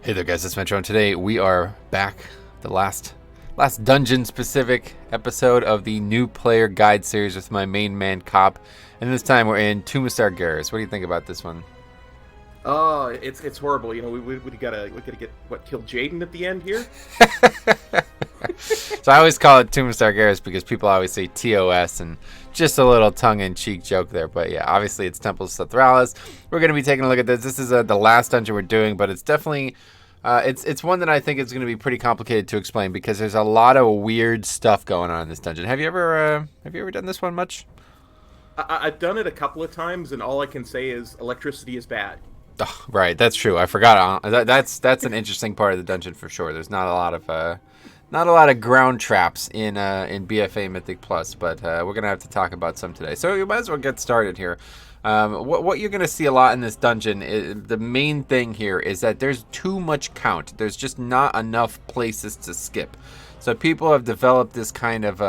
Hey there guys, it's Metro, and today we are back, the last dungeon specific episode of the new player guide series with my main man Cop, and this time we're in Tomb of Sargeras. What do you think about this one? Oh, it's horrible. You know, we gotta get what killed Jaden at the end here. So I always call it Tomb of Sargeras because people always say TOS, and just a little tongue-in-cheek joke there. But yeah, obviously it's Temple of Sethraliss. We're going to be taking a look at this. This is the last dungeon we're doing, but it's definitely it's one that I think is going to be pretty complicated to explain because there's a lot of weird stuff going on in this dungeon. Have you ever done this one much? I've done it a couple of times, and all I can say is electricity is bad. Oh, right, that's true. I forgot. That's an interesting part of the dungeon for sure. There's not a lot of ground traps in BFA Mythic Plus, but we're gonna have to talk about some today. So you might as well get started here. What you're gonna see a lot in this dungeon, the main thing here is that there's too much count. There's just not enough places to skip. So people have developed this kind of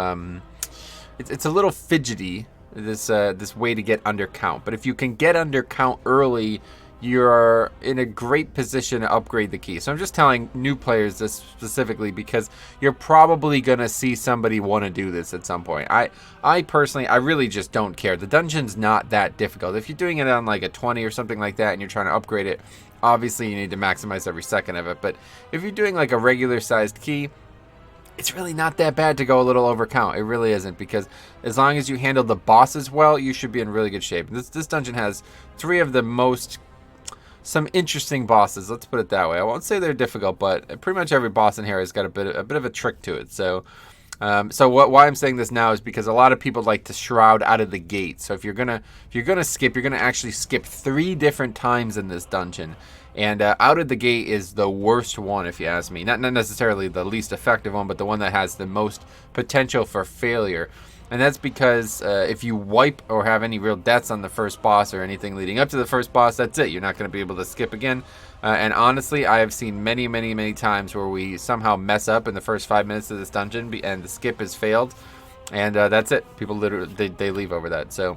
it's a little fidgety, this way to get under count. But if you can get under count early, you're in a great position to upgrade the key. So I'm just telling new players this specifically because you're probably going to see somebody want to do this at some point. I personally, I really just don't care. The dungeon's not that difficult. If you're doing it on like a 20 or something like that and you're trying to upgrade it, obviously you need to maximize every second of it. But if you're doing like a regular sized key, it's really not that bad to go a little over count. It really isn't, because as long as you handle the bosses well, you should be in really good shape. This dungeon has some interesting bosses, let's put it that way. I won't say they're difficult, but pretty much every boss in here has got a bit of a trick to it. So why I'm saying this now is because a lot of people like to shroud out of the gate. So if you're gonna skip, you're gonna actually skip 3 different times in this dungeon. And out of the gate is the worst one, if you ask me. Not necessarily the least effective one, but the one that has the most potential for failure. And that's because if you wipe or have any real deaths on the first boss or anything leading up to the first boss, that's it. You're not going to be able to skip again. And honestly, I have seen many times where we somehow mess up in the first 5 minutes of this dungeon and the skip has failed. And that's it. People literally, they leave over that. So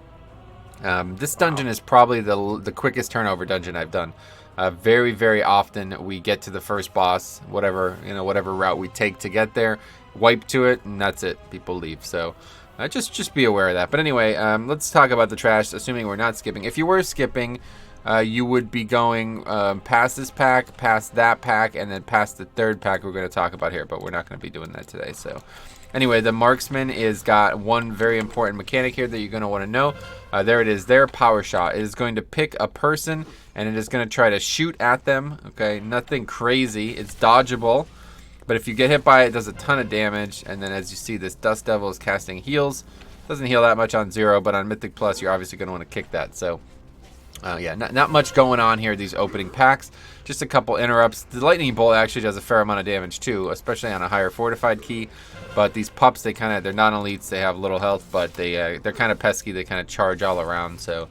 this dungeon is probably the quickest turnover dungeon I've done. Very often we get to the first boss, whatever route we take to get there, wipe to it, and that's it. People leave. So just be aware of that. But anyway, let's talk about the trash, assuming we're not skipping. If you were skipping, you would be going past this pack, past that pack, and then past the third pack we're going to talk about here, but we're not going to be doing that today. So anyway, the marksman is got one very important mechanic here that you're going to want to know. There it is there, power shot. It is going to pick a person, and it is going to try to shoot at them. Okay, nothing crazy. It's dodgeable. But if you get hit by it, it does a ton of damage. And then as you see, this Dust Devil is casting heals. Doesn't heal that much on 0, but on Mythic Plus, you're obviously going to want to kick that. So, yeah, not much going on here, these opening packs. Just a couple interrupts. The Lightning Bolt actually does a fair amount of damage, too, especially on a higher fortified key. But these pups, they're non-elites. They have little health, but they're kind of pesky. They kind of charge all around. So,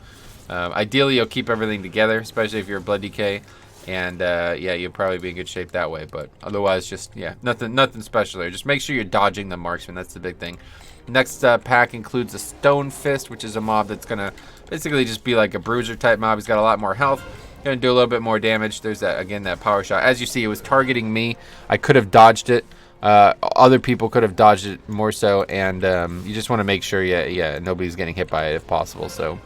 ideally, you'll keep everything together, especially if you're a Blood DK. And yeah, you'll probably be in good shape that way. But otherwise, just nothing special there. Just make sure you're dodging the marksman. That's the big thing. Next pack includes a Stone Fist, which is a mob that's gonna basically just be like a bruiser type mob. He's got a lot more health. Gonna do a little bit more damage. There's that power shot. As you see, it was targeting me. I could have dodged it. Other people could have dodged it more so. And you just want to make sure, nobody's getting hit by it if possible. So.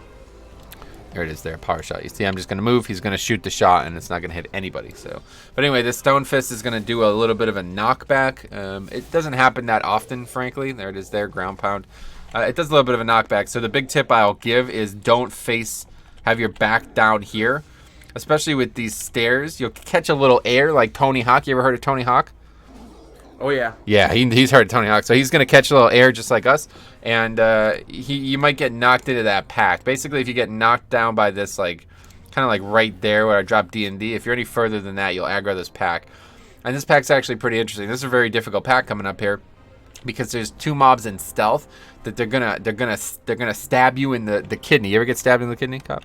There it is there, power shot. You see, I'm just going to move. He's going to shoot the shot, and it's not going to hit anybody. So, but anyway, this Stone Fist is going to do a little bit of a knockback. It doesn't happen that often, frankly. There it is there, ground pound. It does a little bit of a knockback. So the big tip I'll give is don't have your back down here. Especially with these stairs. You'll catch a little air like Tony Hawk. You ever heard of Tony Hawk? Oh, yeah. Yeah, he's heard of Tony Hawk. So he's going to catch a little air just like us. And you might get knocked into that pack. Basically, if you get knocked down by this, kind of like right there where I dropped D&D, if you're any further than that, you'll aggro this pack. And this pack's actually pretty interesting. This is a very difficult pack coming up here because there's 2 mobs in stealth that they're gonna stab you in the kidney. You ever get stabbed in the kidney, Cop?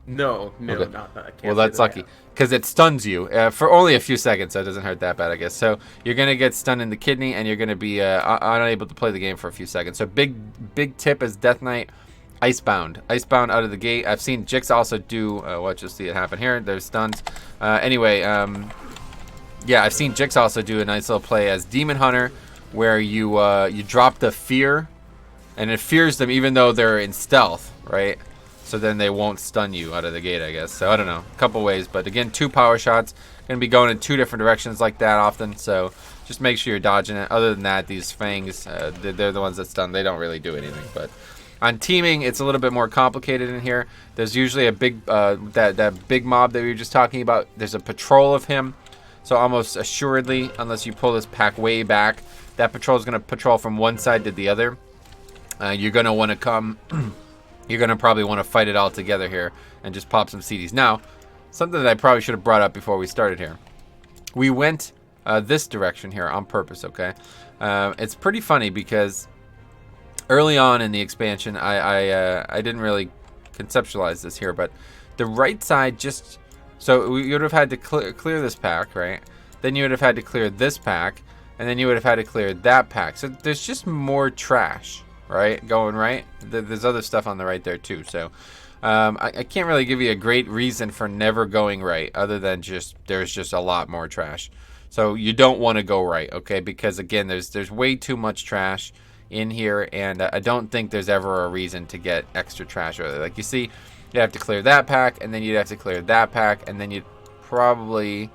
No, okay. not I can't. Well, that's lucky because it stuns you for only a few seconds, so it doesn't hurt that bad, I guess. So you're gonna get stunned in the kidney, and you're gonna be unable to play the game for a few seconds. So big tip is Death Knight, Icebound out of the gate. I've seen Jix also do. You'll see it happen here. There's stuns. Anyway, Yeah, I've seen Jix also do a nice little play as Demon Hunter, where you drop the fear, and it fears them even though they're in stealth, right? So then they won't stun you out of the gate, I guess. So I don't know, a couple ways, but again, 2 power shots, gonna be going in 2 different directions like that often. So just make sure you're dodging it. Other than that, these fangs, they're the ones that stun. They don't really do anything, but. On teaming, it's a little bit more complicated in here. There's usually a big, that big mob that we were just talking about. There's a patrol of him. So almost assuredly, unless you pull this pack way back, that patrol is going to patrol from one side to the other. You're going to want to come, you're going to probably want to fight it all together here and just pop some CDs. Now, something that I probably should have brought up before we started here. We went this direction here on purpose, okay? It's pretty funny because early on in the expansion, I didn't really conceptualize this here, but the right side just... So you would have had to clear this pack, right? Then you would have had to clear this pack, and then you would have had to clear that pack. So there's just more trash, right? Going right. There's other stuff on the right there too. So I can't really give you a great reason for never going right, other than just there's just a lot more trash. So you don't want to go right, okay? Because again, there's way too much trash in here, and I don't think there's ever a reason to get extra trash early. Like you see, you have to clear that pack, and then you'd have to clear that pack, and then you'd probably,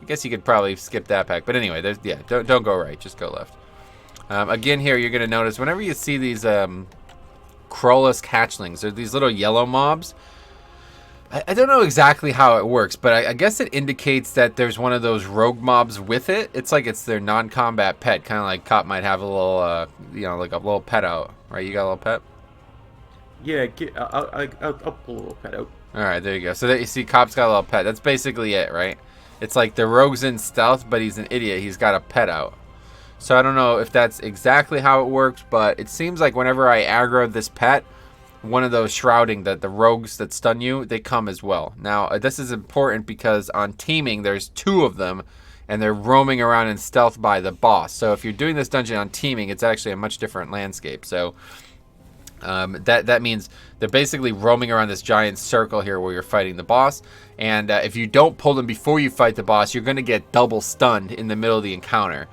I guess you could probably skip that pack. But anyway, don't go right, just go left. Again, here you're gonna notice whenever you see these Crowless hatchlings, they're these little yellow mobs. I don't know exactly how it works, but I guess it indicates that there's one of those rogue mobs with it. It's like it's their non-combat pet, kind of like Cop might have a little, like a little pet out, right? You got a little pet? Yeah, I'll pull a little pet out. All right, there you go. So that you see, Cop's got a little pet. That's basically it, right? It's like the rogue's in stealth, but he's an idiot. He's got a pet out. So I don't know if that's exactly how it works, but it seems like whenever I aggro this pet, one of those shrouding, that the rogues that stun you, they come as well. Now, this is important because on teaming, there's 2 of them, and they're roaming around in stealth by the boss. So if you're doing this dungeon on teaming, it's actually a much different landscape. So that means they're basically roaming around this giant circle here where you're fighting the boss. And if you don't pull them before you fight the boss, you're going to get double stunned in the middle of the encounter.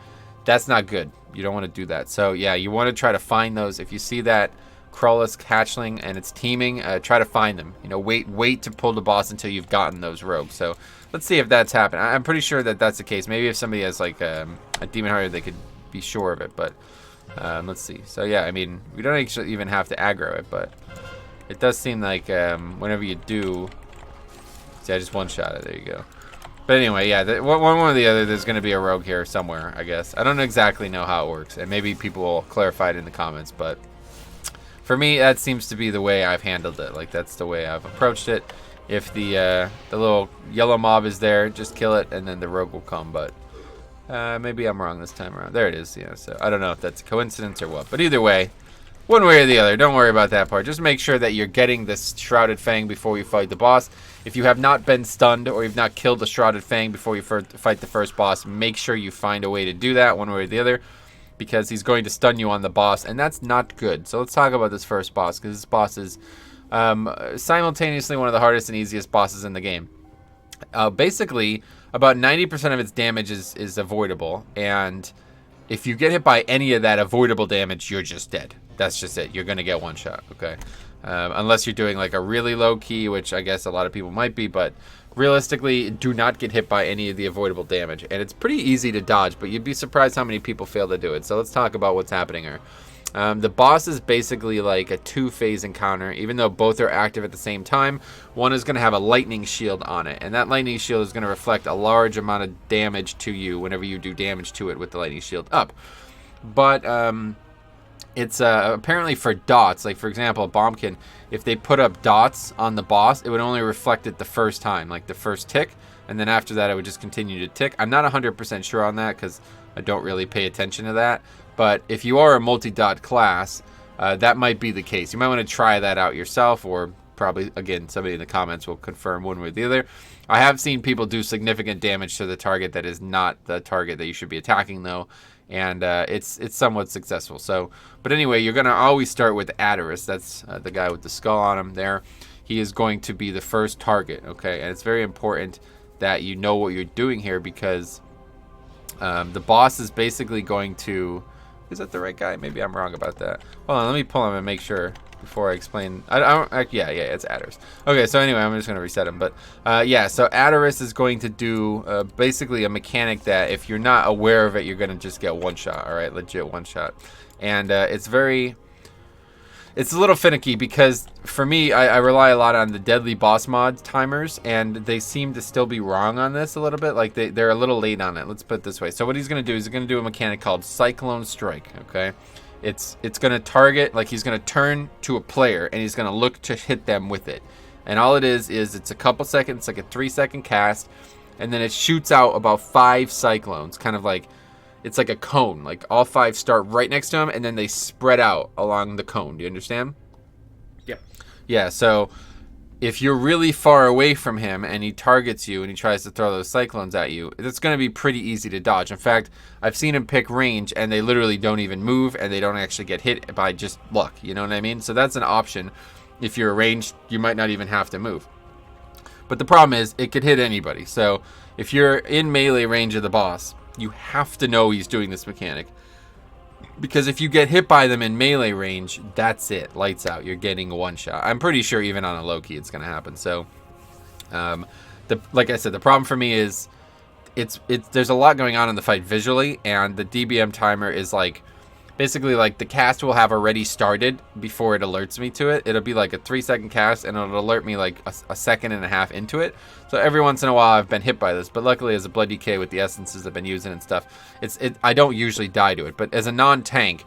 That's not good. You don't want to do that. So yeah, you want to try to find those. If you see that Crowless hatchling and it's teaming, try to find them. Wait to pull the boss until you've gotten those rogues. So let's see if that's happened. I'm pretty sure that that's the case. Maybe if somebody has like a demon hunter, they could be sure of it. But let's see. So yeah, I mean, we don't actually even have to aggro it, but it does seem like whenever you do, see, I just one-shot it. There you go. But anyway, yeah, one or the other, there's going to be a rogue here somewhere, I guess. I don't exactly know how it works, and maybe people will clarify it in the comments, but for me, that seems to be the way I've handled it. Like, that's the way I've approached it. If the little yellow mob is there, just kill it, and then the rogue will come. But maybe I'm wrong this time around. There it is. Yeah. So I don't know if that's a coincidence or what. But either way, one way or the other, don't worry about that part. Just make sure that you're getting this Shrouded Fang before you fight the boss. If you have not been stunned or you've not killed the Shrouded Fang before you fight the first boss, make sure you find a way to do that one way or the other, because he's going to stun you on the boss, and that's not good. So let's talk about this first boss, because this boss is simultaneously one of the hardest and easiest bosses in the game. Basically, about 90% of its damage is avoidable, and if you get hit by any of that avoidable damage, you're just dead. That's just it. You're going to get one shot, okay? Unless you're doing like a really low key, which I guess a lot of people might be, but realistically, do not get hit by any of the avoidable damage. And it's pretty easy to dodge, but you'd be surprised how many people fail to do it. So let's talk about what's happening here. The boss is basically like a 2-phase encounter, even though both are active at the same time. One is going to have a lightning shield on it, and that lightning shield is going to reflect a large amount of damage to you whenever you do damage to it with the lightning shield up. But it's apparently for dots. Like, for example, a bombkin, if they put up dots on the boss, it would only reflect it the first time, like the first tick, and then after that it would just continue to tick. I'm not 100% sure on that because I don't really pay attention to that. But if you are a multi-dot class, that might be the case. You might want to try that out yourself, or probably, again, somebody in the comments will confirm one way or the other. I have seen people do significant damage to the target that is not the target that you should be attacking, though, and it's somewhat successful. So, but anyway, you're going to always start with Adderus. That's the guy with the skull on him there. He is going to be the first target, okay? And it's very important that you know what you're doing here, because The boss is basically going to... Is that the right guy? Maybe I'm wrong about that. Hold on, let me pull him and make sure before I explain. Yeah, it's Adderus. Okay, so anyway, I'm just going to reset him. But yeah, so Adderus is going to do basically a mechanic that if you're not aware of it, you're going to just get one shot, all right? Legit one shot. And it's a little finicky because for me, I rely a lot on the deadly boss mod timers, and they seem to still be wrong on this a little bit. Like they're a little late on it. Let's put it this way. So what he's going to do is he's going to do a mechanic called Cyclone Strike. Okay, it's going to target, like he's going to turn to a player and he's going to look to hit them with it. And all it is it's a couple seconds, like a 3-second cast, and then it shoots out about 5 cyclones, kind of like. It's like a cone. Like all 5 start right next to him, and then they spread out along the cone. Do you understand? Yep. Yeah, so if you're really far away from him and he targets you and he tries to throw those cyclones at you, it's going to be pretty easy to dodge. In fact, I've seen him pick range, and they literally don't even move, and they don't actually get hit by just luck. You know what I mean? So that's an option. If you're ranged, you might not even have to move. But the problem is, it could hit anybody. So if you're in melee range of the boss, you have to know he's doing this mechanic, because if you get hit by them in melee range, that's it, lights out. You're getting a one shot. I'm pretty sure even on a low key it's going to happen. So like I said, the problem for me is there's a lot going on in the fight visually, and the DBM timer is like basically like the cast will have already started before it alerts me to it. It'll be like a 3-second cast, and it'll alert me like a second and a half into it. So every once in a while I've been hit by this, but luckily as a Blood DK with the essences I've been using and stuff, I don't usually die to it. But as a non-tank,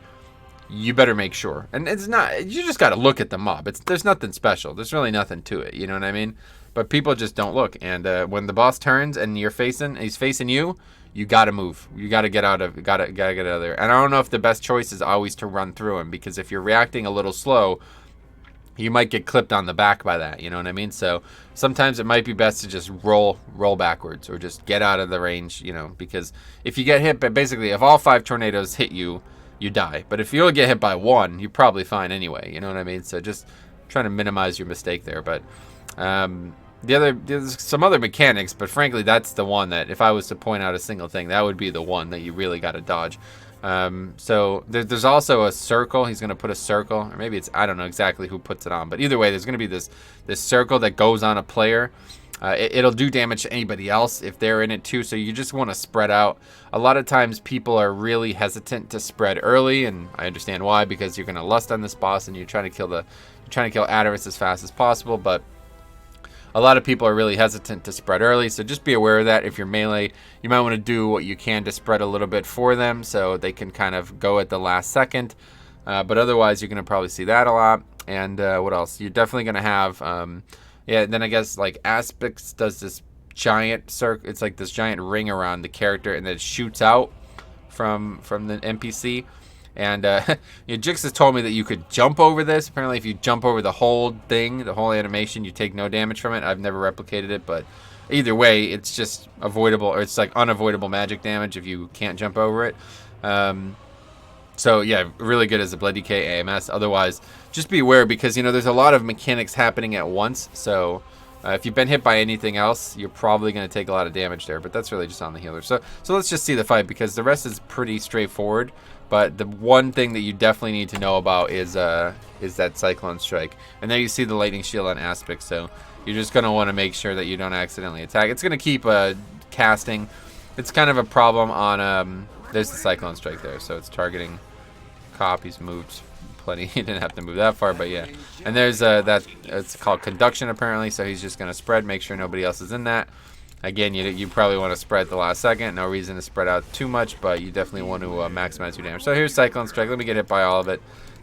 you better make sure. And it's not, you just got to look at the mob. There's nothing special. There's really nothing to it. You know what I mean? But people just don't look. And when the boss turns and he's facing you, you got to move. You got to get out of, gotta get out of there. And I don't know if the best choice is always to run through him, because if you're reacting a little slow, you might get clipped on the back by that. You know what I mean? So sometimes it might be best to just roll backwards, or just get out of the range, you know, because if you get hit, but basically if all 5 tornadoes hit you, you die. But if you only get hit by 1, you're probably fine anyway. You know what I mean? So just trying to minimize your mistake there. But there's some other mechanics, but frankly, that's the one that if I was to point out a single thing, that would be the one that you really got to dodge. So there's also a circle. He's going to put a circle, or maybe it's, I don't know exactly who puts it on, but either way, there's going to be this circle that goes on a player. It'll do damage to anybody else if they're in it too. So you just want to spread out. A lot of times people are really hesitant to spread early, and I understand why, because you're going to lust on this boss and you're trying to kill Adderus as fast as possible. But a lot of people are really hesitant to spread early, so just be aware of that. If you're melee, you might want to do what you can to spread a little bit for them so they can kind of go at the last second. But otherwise, you're going to probably see that a lot. And what else? You're definitely going to have, then I guess like Aspix does this giant circle. It's like this giant ring around the character, and then it shoots out from the NPC. And Jix has told me that you could jump over this. Apparently, if you jump over the whole thing, the whole animation, you take no damage from it. I've never replicated it, but either way, it's just avoidable, or it's like unavoidable magic damage if you can't jump over it. So yeah, really good as a Blood DK AMS. Otherwise, just be aware, because there's a lot of mechanics happening at once. So if you've been hit by anything else, you're probably going to take a lot of damage there. But that's really just on the healer. So let's just see the fight, because the rest is pretty straightforward. But the one thing that you definitely need to know about is that Cyclone Strike. And there you see the Lightning Shield on Aspect, so you're just going to want to make sure that you don't accidentally attack. It's going to keep casting. It's kind of a problem on... there's the Cyclone Strike there, so it's targeting Cop. He's moved plenty. He didn't have to move that far, but yeah. And there's that, it's called Conduction apparently, so he's just going to spread, make sure nobody else is in that. Again, you probably want to spread the last second. No reason to spread out too much, but you definitely want to maximize your damage. So here's Cyclone Strike. Let me get hit by all of it.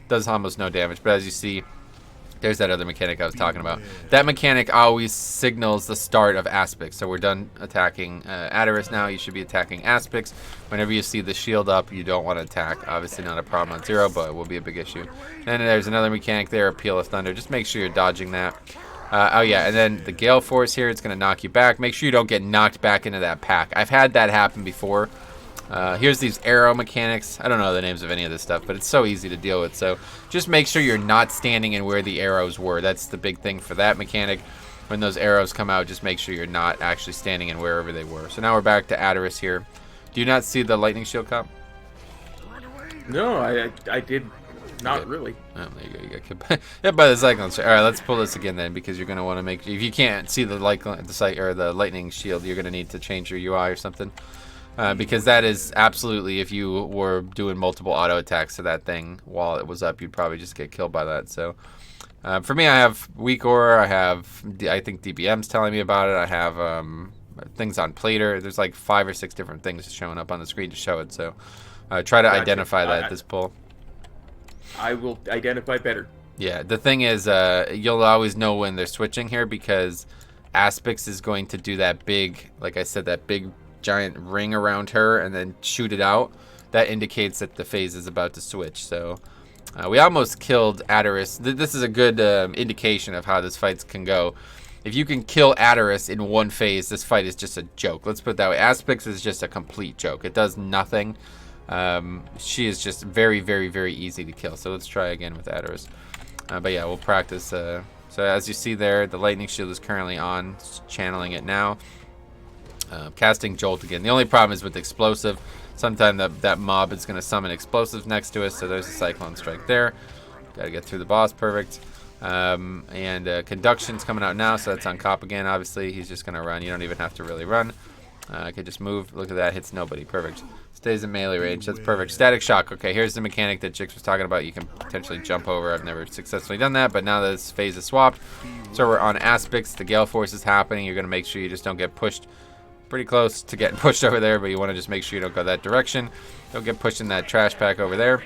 Does almost no damage, but as you see, there's that other mechanic I was talking about. That mechanic always signals the start of Aspects. So we're done attacking Adderus now. You should be attacking Aspects. Whenever you see the shield up, you don't want to attack. Obviously not a problem on 0, but it will be a big issue. And then there's another mechanic there, Appeal of Thunder. Just make sure you're dodging that. Oh yeah, and then the Gale Force here, it's going to knock you back. Make sure you don't get knocked back into that pack. I've had that happen before. Here's these arrow mechanics. I don't know the names of any of this stuff, but it's so easy to deal with. So just make sure you're not standing in where the arrows were. That's the big thing for that mechanic. When those arrows come out, just make sure you're not actually standing in wherever they were. So now we're back to Adderus here. Do you not see the lightning shield, Cop? No, I did not really. Oh, there you go. You got killed yeah, by the cyclone. All right, let's pull this again then, because you're gonna want to make. If you can't see the the lightning shield, you're gonna need to change your UI or something. Because that is absolutely, if you were doing multiple auto attacks to that thing while it was up, you'd probably just get killed by that. So for me, I have weak aura. I think DBM's telling me about it. I have things on Plater. There's like 5 or 6 different things showing up on the screen to show it. So try to identify that at this pull. I will identify better. Yeah, the thing is, you'll always know when they're switching here, because Aspix is going to do that big, like I said, that big giant ring around her and then shoot it out. That indicates that the phase is about to switch. So we almost killed Sargeras. This is a good indication of how this fight can go. If you can kill Sargeras in one phase, this fight is just a joke. Let's put it that way. Aspix is just a complete joke. It does nothing. She is just very, very, very easy to kill. So let's try again with Sargeras. But yeah, we'll practice. So as you see there, the lightning shield is currently on. Channeling it now. Casting Jolt again. The only problem is with explosive. Sometime that mob is going to summon explosives next to us. So there's a cyclone strike there. Got to get through the boss. Perfect. And Conduction's coming out now. So that's on Cop again. Obviously, he's just going to run. You don't even have to really run. I could just move. Look at that. Hits nobody. Perfect. Stays in melee range. That's perfect. Static shock. Okay, here's the mechanic that Jix was talking about. You can potentially jump over. I've never successfully done that, but now this phase is swapped. So we're on Aspix. The Gale Force is happening. You're going to make sure you just don't get pushed pretty close to getting pushed over there, but you want to just make sure you don't go that direction. Don't get pushed in that trash pack over there.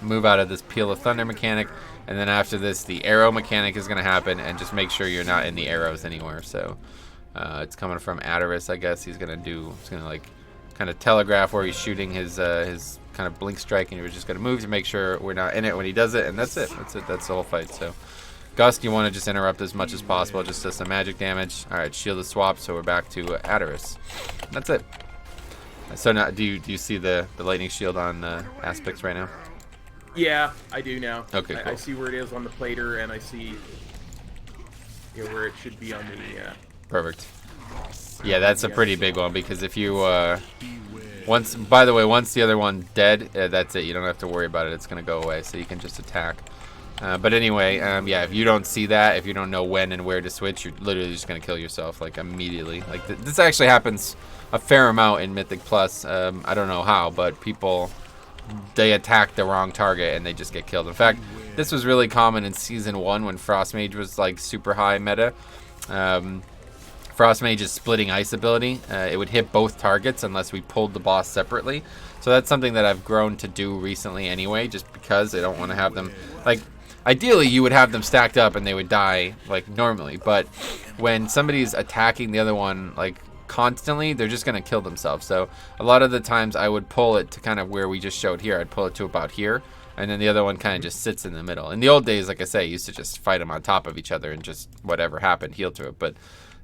Move out of this Peal of Thunder mechanic, and then after this, the arrow mechanic is going to happen, and just make sure you're not in the arrows anywhere. So it's coming from Sargeras, I guess. He's going to like kind of telegraph where he's shooting his kind of blink strike, and you're just going to move to make sure we're not in it when he does it, and that's it. That's the whole fight. So Gust, you want to just interrupt as much as possible, just does some magic damage. All right, shield is swapped, so we're back to Sargeras. That's it. So now, do you see the lightning shield on Aspix right now? Yeah, I do now. Okay, cool. I see where it is on the Plater, and I see where it should be on the... Perfect. Yeah, that's a pretty big one, because if you... once the other one's dead, that's it. You don't have to worry about it. It's going to go away, so you can just attack. But anyway, yeah, if you don't see that, if you don't know when and where to switch, you're literally just going to kill yourself, like, immediately. Like, this actually happens a fair amount in Mythic Plus. I don't know how, but people... they attack the wrong target and they just get killed. In fact, this was really common in Season 1 when Frost Mage was like super high meta. Frost Mage's splitting ice ability, it would hit both targets unless we pulled the boss separately. So that's something that I've grown to do recently anyway, just because I don't want to have them... like, ideally you would have them stacked up and they would die like normally, but when somebody's attacking the other one like constantly, they're just going to kill themselves. So a lot of the times I would pull it to kind of where we just showed here. I'd pull it to about here, and then the other one kind of just sits in the middle. In the old days, like I say, I used to just fight them on top of each other and just whatever happened, heal to it. But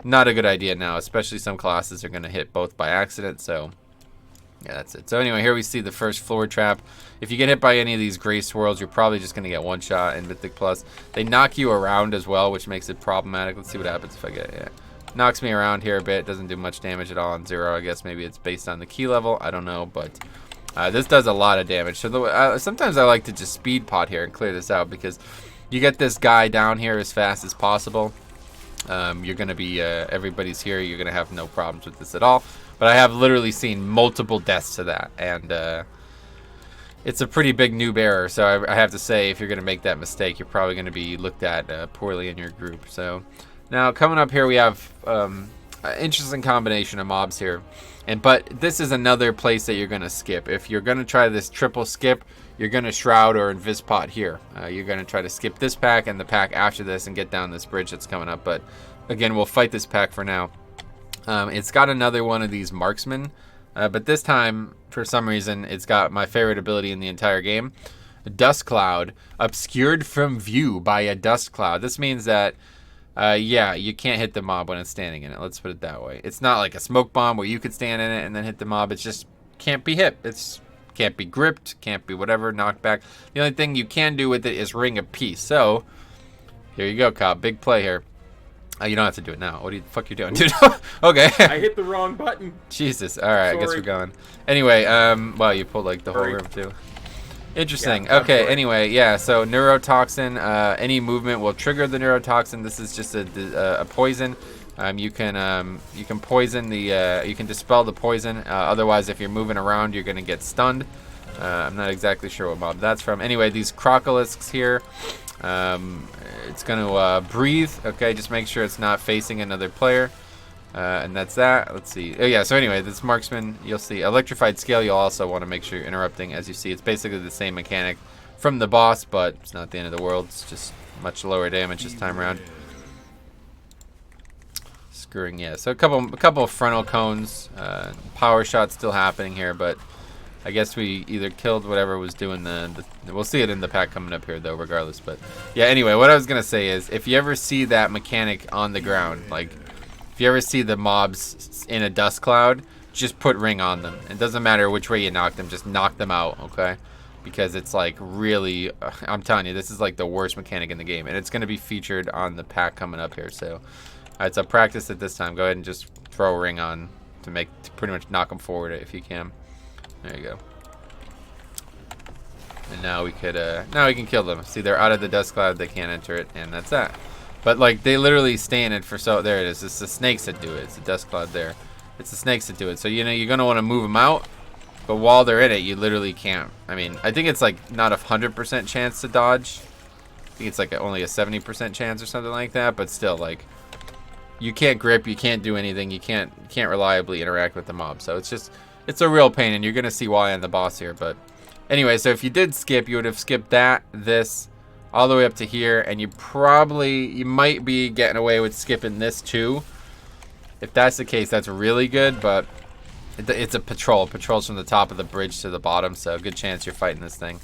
not a good idea now, especially some classes are going to hit both by accident. So yeah, that's it. So anyway, here we see the first floor trap. If you get hit by any of these gray swirls, you're probably just going to get one shot in Mythic Plus. They knock you around as well, which makes it problematic. Let's see what happens if I get... yeah. Knocks me around here a bit. Doesn't do much damage at all on 0. I guess maybe it's based on the key level. I don't know, but this does a lot of damage. So sometimes I like to just speed pot here and clear this out, because you get this guy down here as fast as possible. You're going to be... everybody's here. You're going to have no problems with this at all. But I have literally seen multiple deaths to that. And it's a pretty big noob error. So I have to say, if you're going to make that mistake, you're probably going to be looked at poorly in your group. So... now, coming up here, we have an interesting combination of mobs here. But this is another place that you're going to skip. If you're going to try this triple skip, you're going to Shroud or Invispot here. You're going to try to skip this pack and the pack after this and get down this bridge that's coming up. But, again, we'll fight this pack for now. It's got another one of these marksmen. But this time, for some reason, it's got my favorite ability in the entire game. Dust Cloud, obscured from view by a dust cloud. This means that... yeah, you can't hit the mob when it's standing in it. Let's put it that way. It's not like a smoke bomb where you could stand in it and then hit the mob. It's just can't be hit. It's can't be gripped, can't be whatever, knocked back. The only thing you can do with it is ring a piece. So, here you go, Cop. Big play here. You don't have to do it now. What the fuck you doing, dude? Okay. I hit the wrong button. Jesus. All right, I guess we're going. Anyway, wow, you pulled like the whole room too. Interesting. Yeah, okay. Anyway, yeah. So neurotoxin. Any movement will trigger the neurotoxin. This is just a poison. You can poison the. You can dispel the poison. Otherwise, if you're moving around, you're gonna get stunned. I'm not exactly sure what mob that's from. Anyway, these crocolisks here. It's gonna breathe. Okay, just make sure it's not facing another player. And that's that. Let's see. Oh yeah, so anyway, this marksman, you'll see electrified scale. You'll also want to make sure you're interrupting. As you see, it's basically the same mechanic from the boss, but it's not the end of the world. It's just much lower damage this time around. Screwing, yeah. So a couple of frontal cones. Power shot still happening here, but I guess we either killed whatever was doing the we'll see it in the pack coming up here though, regardless. But yeah, anyway, what I was gonna say is if you ever see that mechanic on the ground, like if you ever see the mobs in a dust cloud, just put ring on them. It doesn't matter which way you knock them, just knock them out, okay? Because it's like really, I'm telling you, this is like the worst mechanic in the game, and it's gonna be featured on the pack coming up here. So it's a practice at this time. Go ahead and just throw a ring on to pretty much knock them forward if you can. There you go. And now we can kill them. See, they're out of the dust cloud. They can't enter it, and that's that. But like they literally stay in it for there it is. It's the snakes that do it. It's the dust cloud there. It's the snakes that do it. So you know you're gonna want to move them out, but while they're in it, you literally can't. I mean, I think it's like not 100% chance to dodge. I think it's like only a 70% chance or something like that. But still, like you can't grip, you can't do anything, you can't reliably interact with the mob. So it's a real pain, and you're gonna see why on the boss here. But anyway, so if you did skip, you would have skipped this all the way up to here, and you might be getting away with skipping this too. If that's the case, that's really good, but it's a patrol. Patrol's from the top of the bridge to the bottom, so good chance you're fighting this thing.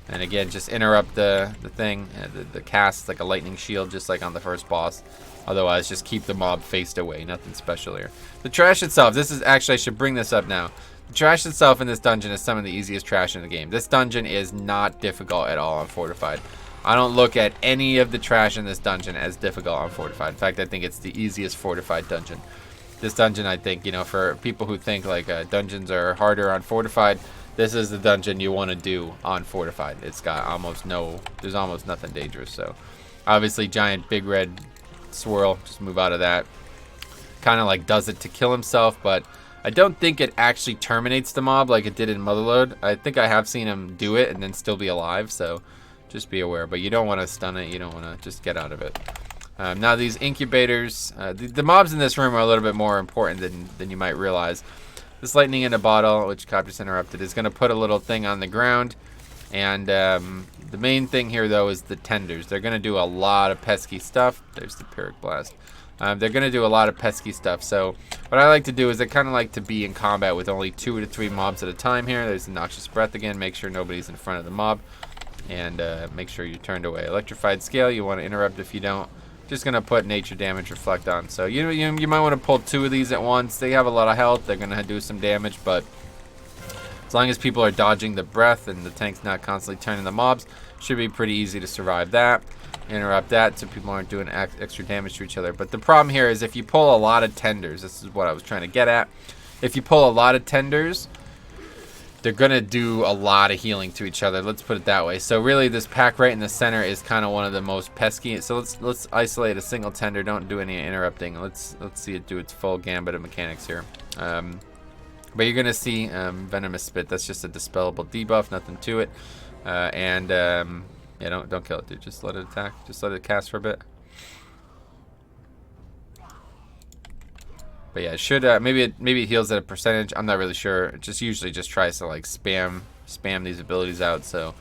And again, just interrupt the thing. The cast like a lightning shield, just like on the first boss. Otherwise, just keep the mob faced away. Nothing special here. The trash itself, this is actually, I should bring this up now. The trash itself in this dungeon is some of the easiest trash in the game. This dungeon is not difficult at all on Fortified. I don't look at any of the trash in this dungeon as difficult on Fortified. In fact, I think it's the easiest Fortified dungeon. This dungeon, I think, you know, for people who think like dungeons are harder on Fortified, this is the dungeon you want to do on Fortified. It's got there's almost nothing dangerous. So, obviously, giant big red swirl, just move out of that. Kind of like does it to kill himself, but I don't think it actually terminates the mob like it did in Motherlode. I think I have seen him do it and then still be alive, so just be aware. But you don't want to stun it, you don't want to just get out of it. Now these incubators, the mobs in this room are a little bit more important than you might realize. This lightning in a bottle, which Cop just interrupted, is going to put a little thing on the ground. And the main thing here, though, is the tenders. They're going to do a lot of pesky stuff. There's the Pyrrhic Blast. They're going to do a lot of pesky stuff. So what I like to do is I kind of like to be in combat with only 2 to 3 mobs at a time here. There's the Noxious Breath again. Make sure nobody's in front of the mob. And make sure you're turned away. Electrified Scale, you want to interrupt if you don't. Just going to put Nature Damage Reflect on. So you might want to pull 2 of these at once. They have a lot of health. They're going to do some damage, but as long as people are dodging the breath and the tank's not constantly turning the mobs, should be pretty easy to survive that. Interrupt that so people aren't doing extra damage to each other. But the problem here is if you pull a lot of tenders, this is what I was trying to get at. If you pull a lot of tenders, they're going to do a lot of healing to each other. Let's put it that way. So really this pack right in the center is kind of one of the most pesky. So let's isolate a single tender. Don't do any interrupting. Let's see it do its full gambit of mechanics here. But you're going to see Venomous Spit. That's just a dispellable debuff. Nothing to it. Yeah, don't kill it, dude. Just let it attack. Just let it cast for a bit. But yeah, it should maybe it heals at a percentage. I'm not really sure. It just usually just tries to like spam these abilities out. So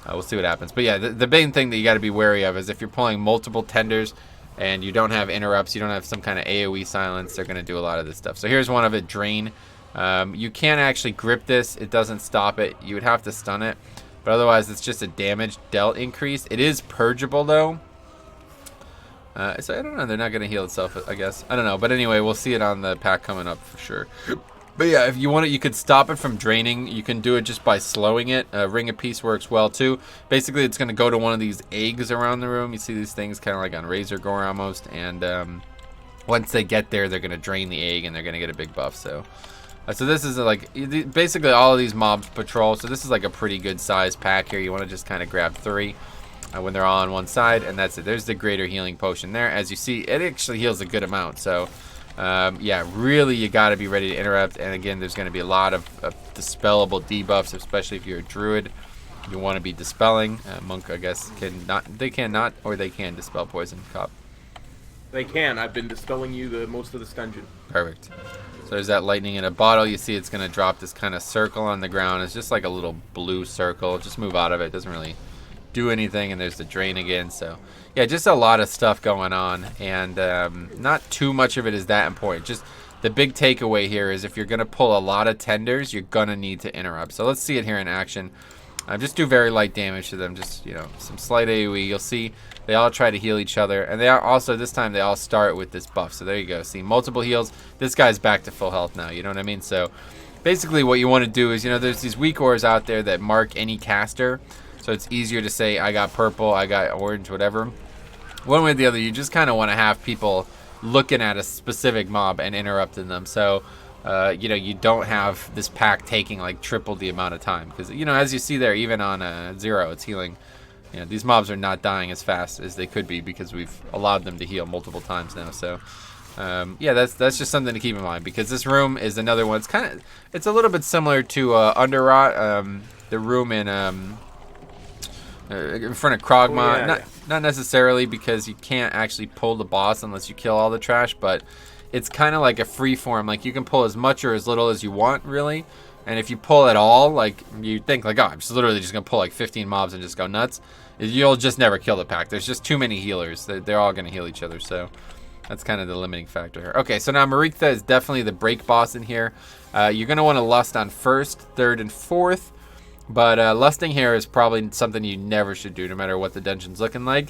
we'll see what happens. But yeah, the main thing that you got to be wary of is if you're pulling multiple tenders and you don't have interrupts, you don't have some kind of AOE silence, they're gonna do a lot of this stuff. So here's one of it, Drain. You can't actually grip this. It doesn't stop it. You would have to stun it. But otherwise, it's just a damage dealt increase. It is purgeable, though. So I don't know. They're not going to heal itself, I guess. I don't know. But anyway, we'll see it on the pack coming up for sure. But yeah, if you want it, you could stop it from draining. You can do it just by slowing it. Ring of Peace works well, too. Basically, it's going to go to one of these eggs around the room. You see these things kind of like on Razor Gore almost. And once they get there, they're going to drain the egg and they're going to get a big buff. So so this is like basically all of these mobs patrol. So this is like a pretty good size pack here. You want to just kind of grab 3 when they're all on one side, and that's it. There's the greater healing potion there. As you see, it actually heals a good amount. So yeah, really you got to be ready to interrupt. And again, there's going to be a lot of dispellable debuffs, especially if you're a druid. You want to be dispelling. Monk, I guess, they cannot, or they can dispel poison. Cop. They can. I've been dispelling you most of this dungeon. Perfect. So there's that lightning in a bottle. You see it's going to drop this kind of circle on the ground. It's just like a little blue circle. Just move out of it. It doesn't really do anything. And there's the drain again. So yeah, just a lot of stuff going on. And not too much of it is that important. Just the big takeaway here is if you're going to pull a lot of tenders, you're going to need to interrupt. So let's see it here in action. Just do very light damage to them. Just, you know, some slight AoE. You'll see they all try to heal each other. And they are also, this time, they all start with this buff. So there you go. See, multiple heals. This guy's back to full health now. You know what I mean? So basically what you want to do is, you know, there's these weak ores out there that mark any caster. So it's easier to say, I got purple, I got orange, whatever. One way or the other, you just kind of want to have people looking at a specific mob and interrupting them. So you know, you don't have this pack taking like triple the amount of time, because, you know, as you see there, even on 0, it's healing. You know, these mobs are not dying as fast as they could be because we've allowed them to heal multiple times now. So yeah, that's just something to keep in mind, because this room is another one. It's a little bit similar to Underrot, the room in front of Krogma. Oh, yeah. Not necessarily, because you can't actually pull the boss unless you kill all the trash, but it's kind of like a free form. Like, you can pull as much or as little as you want, really. And if you pull at all, like, you think like, oh, I'm just literally just gonna pull like 15 mobs and just go nuts, you'll just never kill the pack. There's just too many healers. They're all gonna heal each other. So that's kind of the limiting factor here. Okay, so now Marikta is definitely the break boss in here. You're gonna want to lust on 1st, 3rd, and 4th. But lusting here is probably something you never should do, no matter what the dungeon's looking like.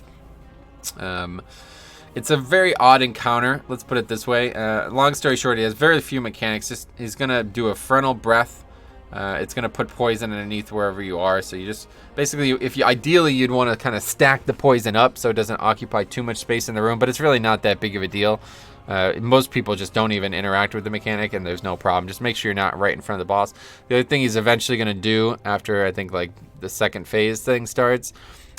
It's a very odd encounter, let's put it this way. Long story short, he has very few mechanics. He's going to do a frontal breath. It's going to put poison underneath wherever you are. So you just, basically, ideally, you'd want to kind of stack the poison up so it doesn't occupy too much space in the room. But it's really not that big of a deal. Most people just don't even interact with the mechanic, and there's no problem. Just make sure you're not right in front of the boss. The other thing he's eventually going to do after, I think, like the 2nd phase thing starts,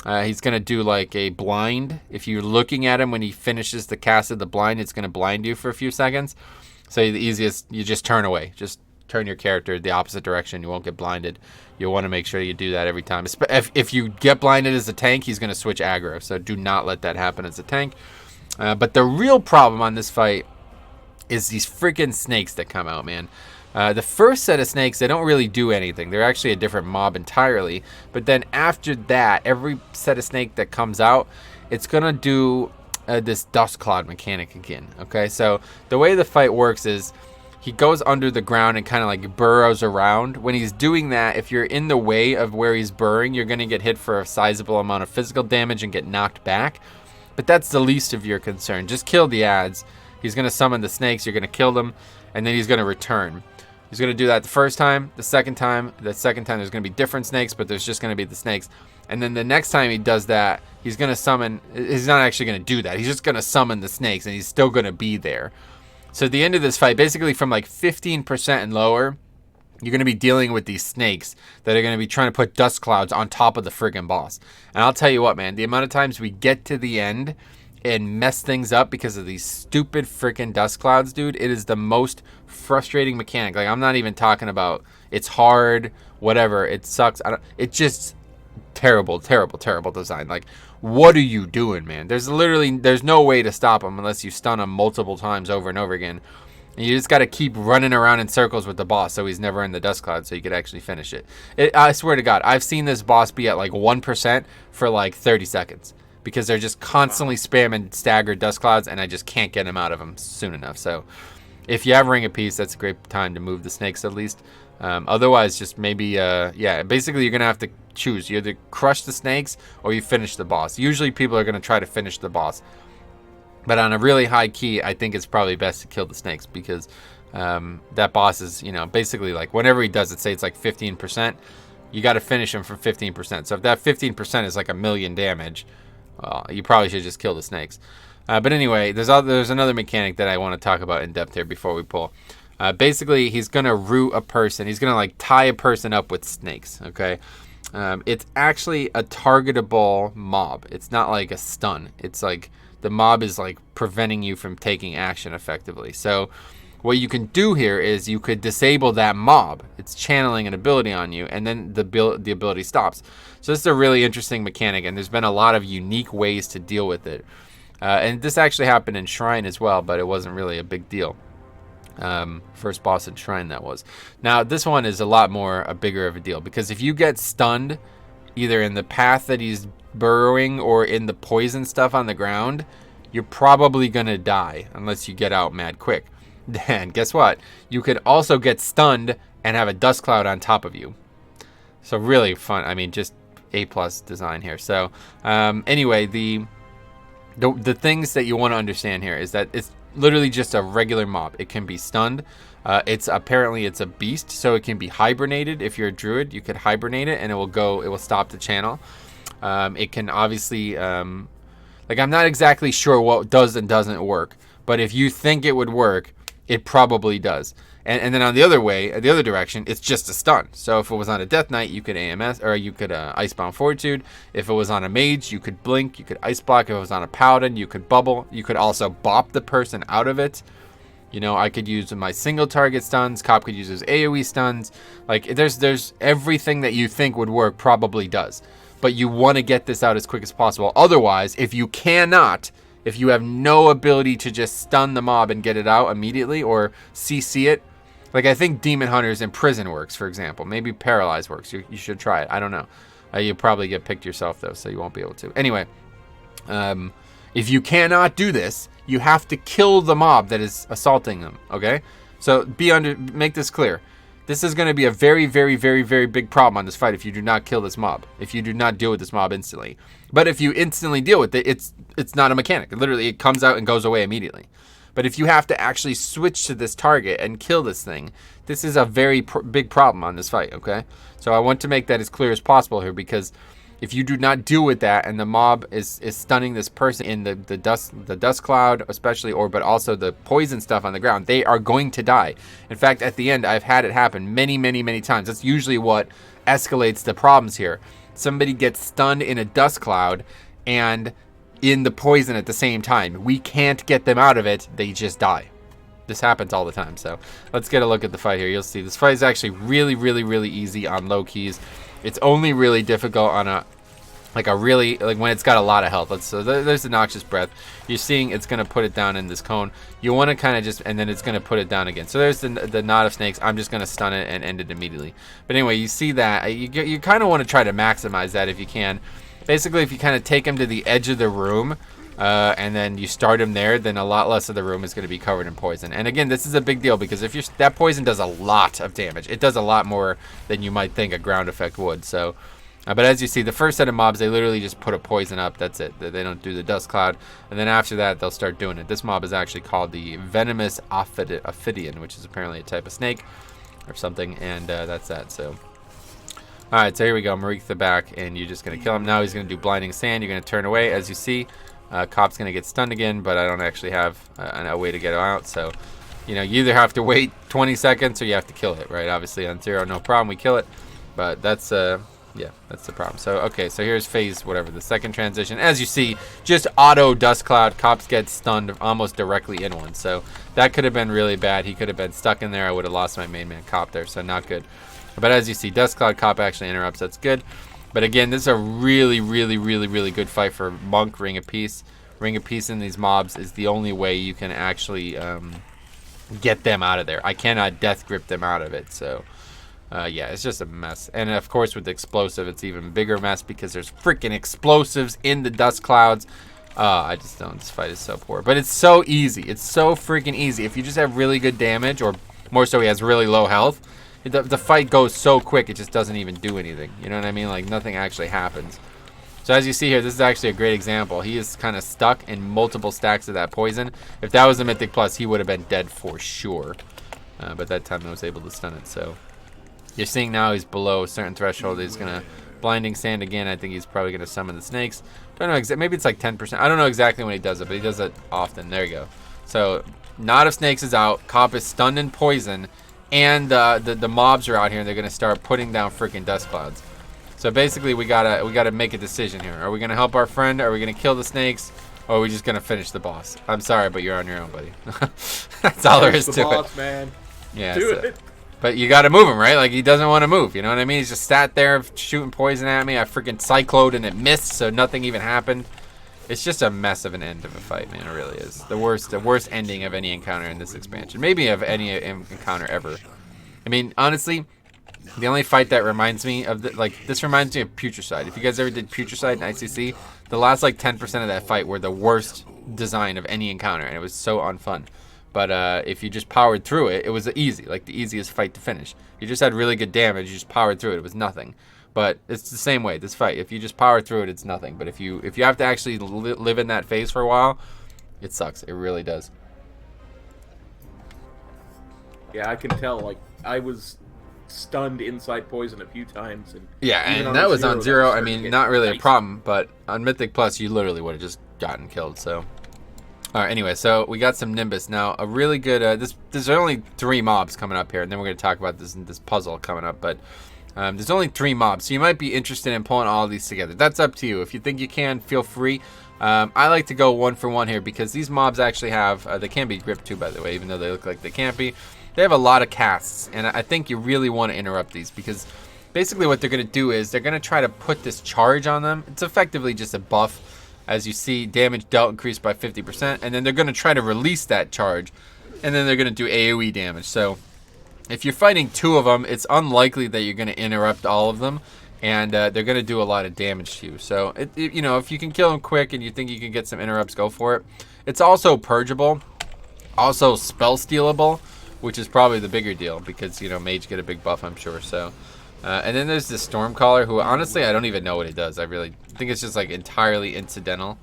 he's going to do like a blind. If you're looking at him when he finishes the cast of the blind, it's going to blind you for a few seconds. So the easiest, you just turn away. Just turn your character the opposite direction. You won't get blinded. You'll want to make sure you do that every time. If you get blinded as a tank, he's going to switch aggro. So do not let that happen as a tank. But the real problem on this fight is these freaking snakes that come out, man. The first set of snakes, they don't really do anything. They're actually a different mob entirely. But then after that, every set of snake that comes out, it's going to do this dust cloud mechanic again. Okay, so the way the fight works is he goes under the ground and kind of like burrows around. When he's doing that, if you're in the way of where he's burrowing, you're going to get hit for a sizable amount of physical damage and get knocked back. But that's the least of your concern. Just kill the ads. He's going to summon the snakes. You're going to kill them, and then he's going to return. He's going to do that the first time, the second time. The second time there's going to be different snakes, but there's just going to be the snakes. And then the next time he does that, he's going to summon... He's not actually going to do that. He's just going to summon the snakes, and he's still going to be there. So at the end of this fight, basically from like 15% and lower, you're going to be dealing with these snakes that are going to be trying to put dust clouds on top of the friggin' boss. And I'll tell you what, man, the amount of times we get to the end and mess things up because of these stupid freaking dust clouds, dude, it is the most frustrating mechanic. Like, I'm not even talking about it's hard, whatever, it sucks. It's just terrible design. Like, what are you doing, man? There's no way to stop them unless you stun them multiple times over and over again. And you just got to keep running around in circles with the boss so he's never in the dust cloud so you could actually finish it. I swear to God, I've seen this boss be at like 1% for like 30 seconds. Because they're just constantly spamming staggered dust clouds, and I just can't get them out of them soon enough. So if you have Ring of Peace, that's a great time to move the snakes at least. Otherwise, just maybe, yeah, basically you're going to have to choose. You either crush the snakes or you finish the boss. Usually people are going to try to finish the boss. But on a really high key, I think it's probably best to kill the snakes because that boss is, you know, basically like whenever he does it, say it's like 15%, you got to finish him for 15%. So if that 15% is like 1,000,000 damage, you probably should just kill the snakes. But anyway, there's another mechanic that I want to talk about in depth here before we pull. Basically, he's going to root a person. He's going to like tie a person up with snakes, okay? It's actually a targetable mob. It's not like a stun. It's like the mob is like preventing you from taking action effectively. So what you can do here is you could disable that mob. It's channeling an ability on you, and then the ability stops. So this is a really interesting mechanic, and there's been a lot of unique ways to deal with it. And this actually happened in Shrine as well, but it wasn't really a big deal. First boss in Shrine, that was. Now, this one is a bigger of a deal, because if you get stunned, either in the path that he's burrowing or in the poison stuff on the ground, you're probably going to die, unless you get out mad quick. And guess what? You could also get stunned and have a dust cloud on top of you. So really fun. I mean, just A+ design here. So anyway, the things that you want to understand here is that it's literally just a regular mob. It can be stunned. It's a beast, so it can be hibernated. If you're a druid, you could hibernate it and it will stop the channel. It can obviously I'm not exactly sure what does and doesn't work, but if you think it would work, it probably does. And then on the other direction, it's just a stun. So if it was on a Death Knight, you could AMS, or you could Icebound Fortitude. If it was on a Mage, you could Blink, you could Ice Block. If it was on a Paladin, you could Bubble. You could also bop the person out of it. You know, I could use my single target stuns. Cop could use his AoE stuns. Like, there's everything that you think would work probably does. But you want to get this out as quick as possible. Otherwise, if you have no ability to just stun the mob and get it out immediately or CC it, like I think Demon Hunters in Prison works, for example. Maybe Paralyze works. You should try it. I don't know. You'll probably get picked yourself, though, so you won't be able to. Anyway, if you cannot do this, you have to kill the mob that is assaulting them, okay? So make this clear. This is going to be a very, very, very, very big problem on this fight if you do not kill this mob. If you do not deal with this mob instantly. But if you instantly deal with it, it's not a mechanic. Literally, it comes out and goes away immediately. But if you have to actually switch to this target and kill this thing, this is a very big problem on this fight, okay? So I want to make that as clear as possible here, because if you do not deal with that and the mob is stunning this person in the dust cloud especially, but also the poison stuff on the ground, they are going to die. In fact, at the end, I've had it happen many, many, many times. That's usually what escalates the problems here. Somebody gets stunned in a dust cloud and in the poison at the same time. We can't get them out of it. They just die. This happens all the time. So let's get a look at the fight here. You'll see this fight is actually really, really, really easy on low keys. It's only really difficult on when it's got a lot of health. So there's the Noxious Breath. You're seeing it's going to put it down in this cone. You want to kind of and then it's going to put it down again. So there's the Knot of Snakes. I'm just going to stun it and end it immediately. But anyway, you see that. You kind of want to try to maximize that if you can. Basically, if you kind of take him to the edge of the room and then you start him there, then a lot less of the room is going to be covered in poison. And again, this is a big deal because if that poison does a lot of damage. It does a lot more than you might think a ground effect would. So, but as you see, the first set of mobs, they literally just put a poison up. That's it. They don't do the dust cloud. And then after that, they'll start doing it. This mob is actually called the Venomous Ophidian, which is apparently a type of snake or something. And that's that. So. Alright, so here we go. Marique the back, and you're just going to kill him. Now he's going to do Blinding Sand. You're going to turn away. As you see, Cop's going to get stunned again, but I don't actually have a way to get him out. So, you either have to wait 20 seconds or you have to kill it, right? Obviously, on 0, no problem. We kill it. But that's, that's the problem. So, okay, so here's phase, the second transition. As you see, just auto Dust Cloud. Cops get stunned almost directly in one. So, that could have been really bad. He could have been stuck in there. I would have lost my main man Cop there, so not good. But as you see, Dust Cloud Cop actually interrupts. That's good. But again, this is a really, really, really, really good fight for Monk Ring of Peace. Ring of Peace in these mobs is the only way you can actually get them out of there. I cannot death grip them out of it. So, yeah, it's just a mess. And of course, with the explosive, it's even bigger mess because there's freaking explosives in the dust clouds. I just don't. This fight is so poor. But it's so easy. It's so freaking easy. If you just have really good damage, or more so, he has really low health. The fight goes so quick, it just doesn't even do anything. You know what I mean? Like, nothing actually happens. So as you see here, this is actually a great example. He is kind of stuck in multiple stacks of that poison. If that was a Mythic Plus, he would have been dead for sure. But that time I was able to stun it. So you're seeing now he's below a certain threshold. He's going to Blinding Sand again. I think he's probably going to summon the snakes. Don't know maybe it's like 10%. I don't know exactly when he does it, but he does it often. There you go. So Knot of Snakes is out. Cop is stunned and poisoned, and the mobs are out here, and they're going to start putting down freaking dust clouds. So basically, we gotta make a decision here. Are we going to help our friend? Are we going to kill the snakes? Or are we just going to finish the boss? I'm sorry, but you're on your own, buddy. That's all there is to it. Man. Yeah. Do it. But you got to move him, right? Like, he doesn't want to move. You know what I mean? He's just sat there shooting poison at me. I freaking cycloned and it missed, so nothing even happened. It's just a mess of an end of a fight, man. It really is. The worst ending of any encounter in this expansion. Maybe of any encounter ever. I mean, honestly, the only fight that reminds me of, this reminds me of Putricide. If you guys ever did Putricide in ICC, the last, 10% of that fight were the worst design of any encounter, and it was so unfun. But if you just powered through it, it was easy, like the easiest fight to finish. You just had really good damage, you just powered through it, it was nothing. But it's the same way, this fight. If you just power through it, it's nothing. But if you have to actually live in that phase for a while, it sucks. It really does. Yeah, I can tell. I was stunned inside poison a few times. And yeah, and that was on zero. I mean, not really a problem. But on Mythic Plus, you literally would have just gotten killed. So, all right. Anyway, so we got some Nimbus now. A really good. There's only 3 mobs coming up here, and then we're gonna talk about this puzzle coming up. But there's only 3 mobs, so you might be interested in pulling all of these together. That's up to you. If you think you can, feel free. I like to go 1 for 1 here because these mobs actually have, they can be gripped too, by the way, even though they look like they can't be. They have a lot of casts, and I think you really want to interrupt these because basically what they're going to do is they're going to try to put this charge on them. It's effectively just a buff. As you see, damage dealt increased by 50%, and then they're going to try to release that charge, and then they're going to do AoE damage. So if you're fighting 2 of them, it's unlikely that you're going to interrupt all of them, and they're going to do a lot of damage to you. So, you know, if you can kill them quick and you think you can get some interrupts, go for it. It's also purgeable, also spell stealable, which is probably the bigger deal because, you know, mage get a big buff, I'm sure. So, and then there's the Stormcaller, who honestly I don't even know what it does. I really think it's just like entirely incidental.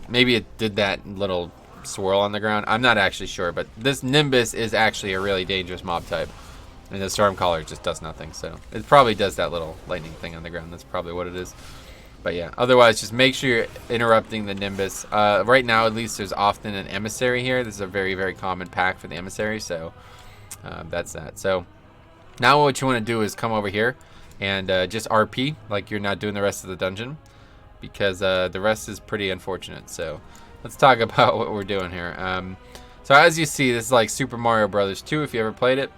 Maybe it did that little swirl on the ground. I'm not actually sure, but this Nimbus is actually a really dangerous mob type, and the Stormcaller just does nothing. So it probably does that little lightning thing on the ground. That's probably what it is. But yeah, otherwise just make sure you're interrupting the Nimbus. Right now, at least, there's often an Emissary here. This is a very, very common pack for the Emissary, so that's that. So now what you want to do is come over here and just RP like you're not doing the rest of the dungeon, because the rest is pretty unfortunate. So let's talk about what we're doing here. So as you see, this is like Super Mario Brothers 2 if you ever played it.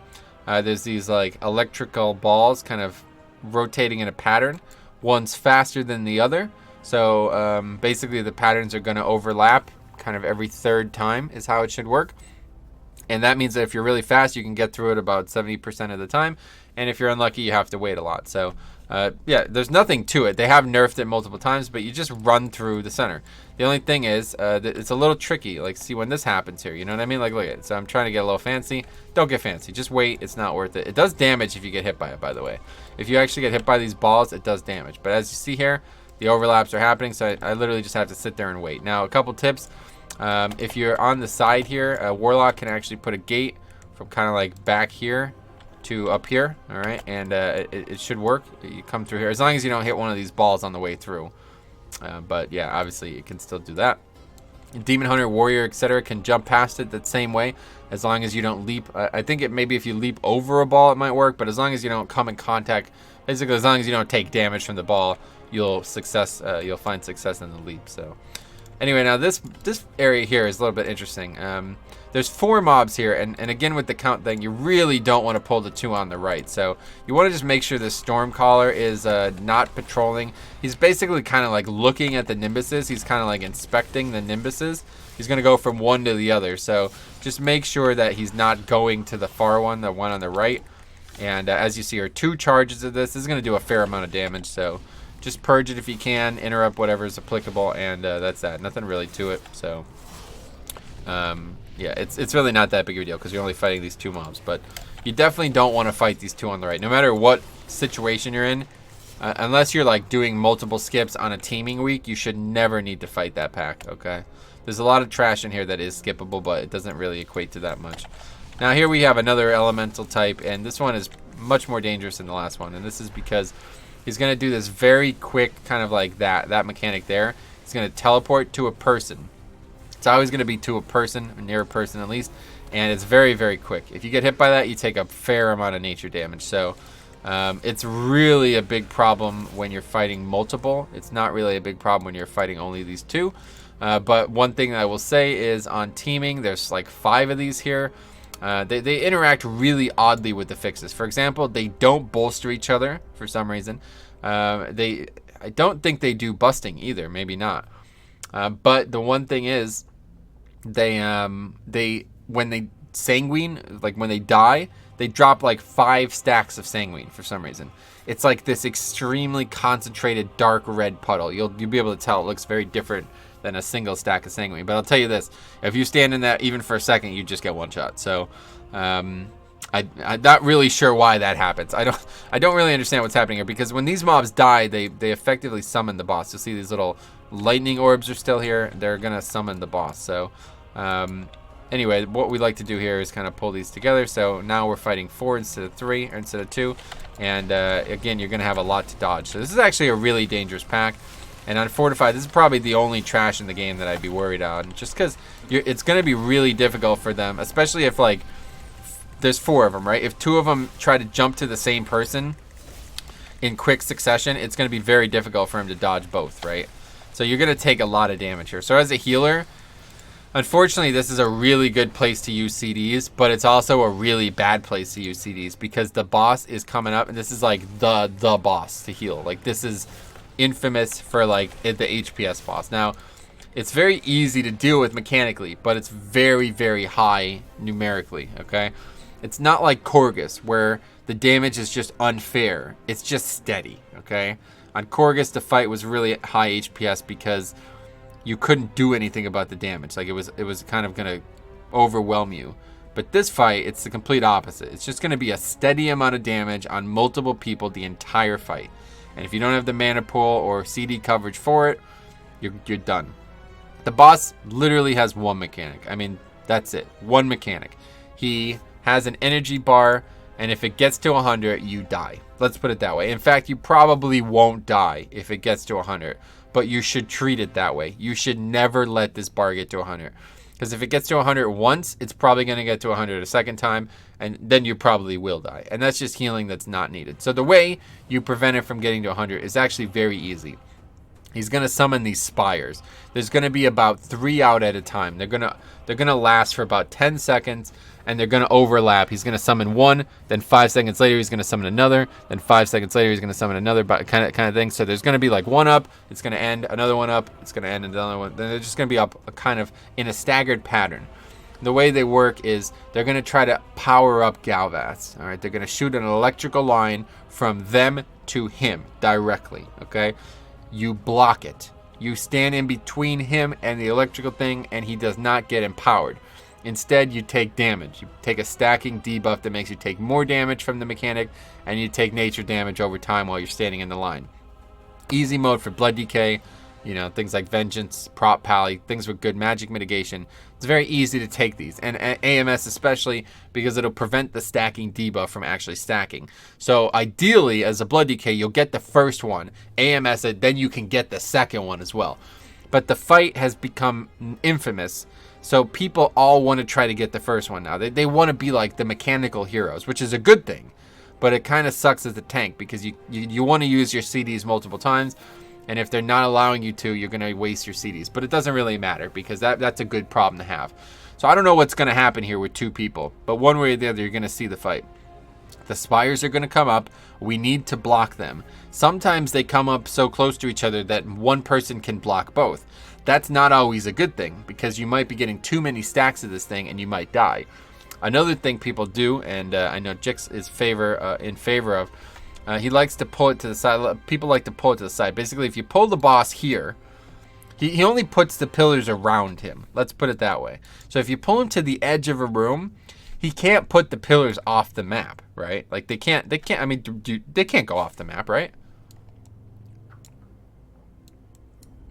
There's these like electrical balls kind of rotating in a pattern. One's faster than the other. So basically the patterns are going to overlap kind of every 3rd time is how it should work. And that means that if you're really fast, you can get through it about 70% of the time. And if you're unlucky, you have to wait a lot. So yeah, there's nothing to it. They have nerfed it multiple times, but you just run through the center. The only thing is that it's a little tricky. Like, see when this happens here, you know what I mean? Like, look at it. So I'm trying to get a little fancy. Don't get fancy. Just wait. It's not worth it. It does damage if you get hit by it, by the way. If you actually get hit by these balls, it does damage. But as you see here, the overlaps are happening, so I literally just have to sit there and wait. Now, a couple tips. If you're on the side here, a Warlock can actually put a gate from kind of like back here to up here, all right? And it should work. You come through here, as long as you don't hit one of these balls on the way through. But yeah, obviously you can still do that. Demon Hunter, Warrior, etc. can jump past it that same way, as long as you don't leap. I think it maybe if you leap over a ball, it might work, but as long as you don't come in contact, basically as long as you don't take damage from the ball, you'll find success in the leap. So anyway, now this area here is a little bit interesting. There's 4 mobs here, and again with the count thing, you really don't want to pull the 2 on the right. So you want to just make sure the Stormcaller is not patrolling. He's basically kind of like looking at the Nimbuses. He's kind of like inspecting the Nimbuses. He's going to go from one to the other. So just make sure that he's not going to the far one, the one on the right. And as you see, are 2 charges of this. This is going to do a fair amount of damage. So just purge it if you can, interrupt whatever is applicable, and that's that. Nothing really to it. So yeah, it's really not that big of a deal because you're only fighting these 2 mobs. But you definitely don't want to fight these 2 on the right, no matter what situation you're in. Unless you're like doing multiple skips on a teaming week, you should never need to fight that pack, okay? There's a lot of trash in here that is skippable, but it doesn't really equate to that much. Now here we have another elemental type, and this one is much more dangerous than the last one. And this is because he's going to do this very quick kind of like that mechanic there. He's going to teleport to a person. It's always going to be to a person, near a person at least, and it's very, very quick. If you get hit by that, you take a fair amount of nature damage. So it's really a big problem when you're fighting multiple. It's not really a big problem when you're fighting only these two. But one thing that I will say is on teaming, there's like 5 of these here. They interact really oddly with the fixes. For example, they don't bolster each other for some reason. I don't think they do busting either. Maybe not. But the one thing is, they when they sanguine, like when they die, they drop like 5 stacks of sanguine for some reason. It's like this extremely concentrated dark red puddle. You'll be able to tell it looks very different than a single stack of sanguine. But I'll tell you this, if you stand in that even for a second, you just get one shot. So I'm not really sure why that happens. I don't really understand what's happening here, because when these mobs die, they effectively summon the boss. You'll see these little lightning orbs are still here. They're gonna summon the boss. So anyway, what we like to do here is kind of pull these together. So now we're fighting 4 instead of 3, or instead of 2. And again, you're gonna have a lot to dodge. So this is actually a really dangerous pack. And on Fortified, this is probably the only trash in the game that I'd be worried on, just because it's going to be really difficult for them, especially if, like, there's 4 of them, right? If 2 of them try to jump to the same person in quick succession, it's going to be very difficult for him to dodge both, right? So you're going to take a lot of damage here. So as a healer, unfortunately, this is a really good place to use CDs, but it's also a really bad place to use CDs, because the boss is coming up, and this is, like, the boss to heal. Like, this is infamous for like the HPS boss. Now, it's very easy to deal with mechanically, but it's very, very high numerically, okay? It's not like Korgus, where the damage is just unfair. It's just steady, okay? On Korgus, the fight was really high HPS because you couldn't do anything about the damage. Like, it was kind of going to overwhelm you. But this fight, it's the complete opposite. It's just going to be a steady amount of damage on multiple people the entire fight. And if you don't have the mana pool or CD coverage for it, you're done. The boss literally has one mechanic. I mean, that's it. One mechanic. He has an energy bar, and if it gets to 100, you die. Let's put it that way. In fact, you probably won't die if it gets to 100, but you should treat it that way. You should never let this bar get to 100. Because if it gets to 100 once, it's probably going to get to 100 a second time, and then you probably will die. And that's just healing that's not needed. So the way you prevent it from getting to 100 is actually very easy. He's going to summon these spires. There's going to be about 3 out at a time. They're going to last for about 10 seconds, and they're going to overlap. He's going to summon one, then 5 seconds later he's going to summon another, then 5 seconds later he's going to summon another, kind of thing. So there's going to be like one up, it's going to end, another one up, it's going to end, another one. Then they're just going to be up kind of in a staggered pattern. The way they work is they're going to try to power up Galvaths. All right, they're going to shoot an electrical line from them to him directly, okay? You block it. You stand in between him and the electrical thing, and he does not get empowered. Instead, you take damage. You take a stacking debuff that makes you take more damage from the mechanic, and you take nature damage over time while you're standing in the line. Easy mode for blood decay, you know, things like vengeance, prop pally, things with good magic mitigation. It's very easy to take these, and AMS especially, because it'll prevent the stacking debuff from actually stacking. So ideally, as a blood decay, you'll get the first one, AMS it, then you can get the second one as well. But the fight has become infamous, so people all want to try to get the first one now. They want to be like the mechanical heroes, which is a good thing, but it kind of sucks as a tank, because you want to use your CDs multiple times. And if they're not allowing you to, you're going to waste your CDs. But it doesn't really matter, because that's a good problem to have. So I don't know what's going to happen here with 2 people. But one way or the other, you're going to see the fight. The spires are going to come up. We need to block them. Sometimes they come up so close to each other that one person can block both. That's not always a good thing, because you might be getting too many stacks of this thing and you might die. Another thing people do, and I know Jix is in favor of, he likes to pull it to the side. People like to pull it to the side. Basically, if you pull the boss here, he only puts the pillars around him. Let's put it that way. So if you pull him to the edge of a room, he can't put the pillars off the map, right? Like they can't, I mean, they can't go off the map, right?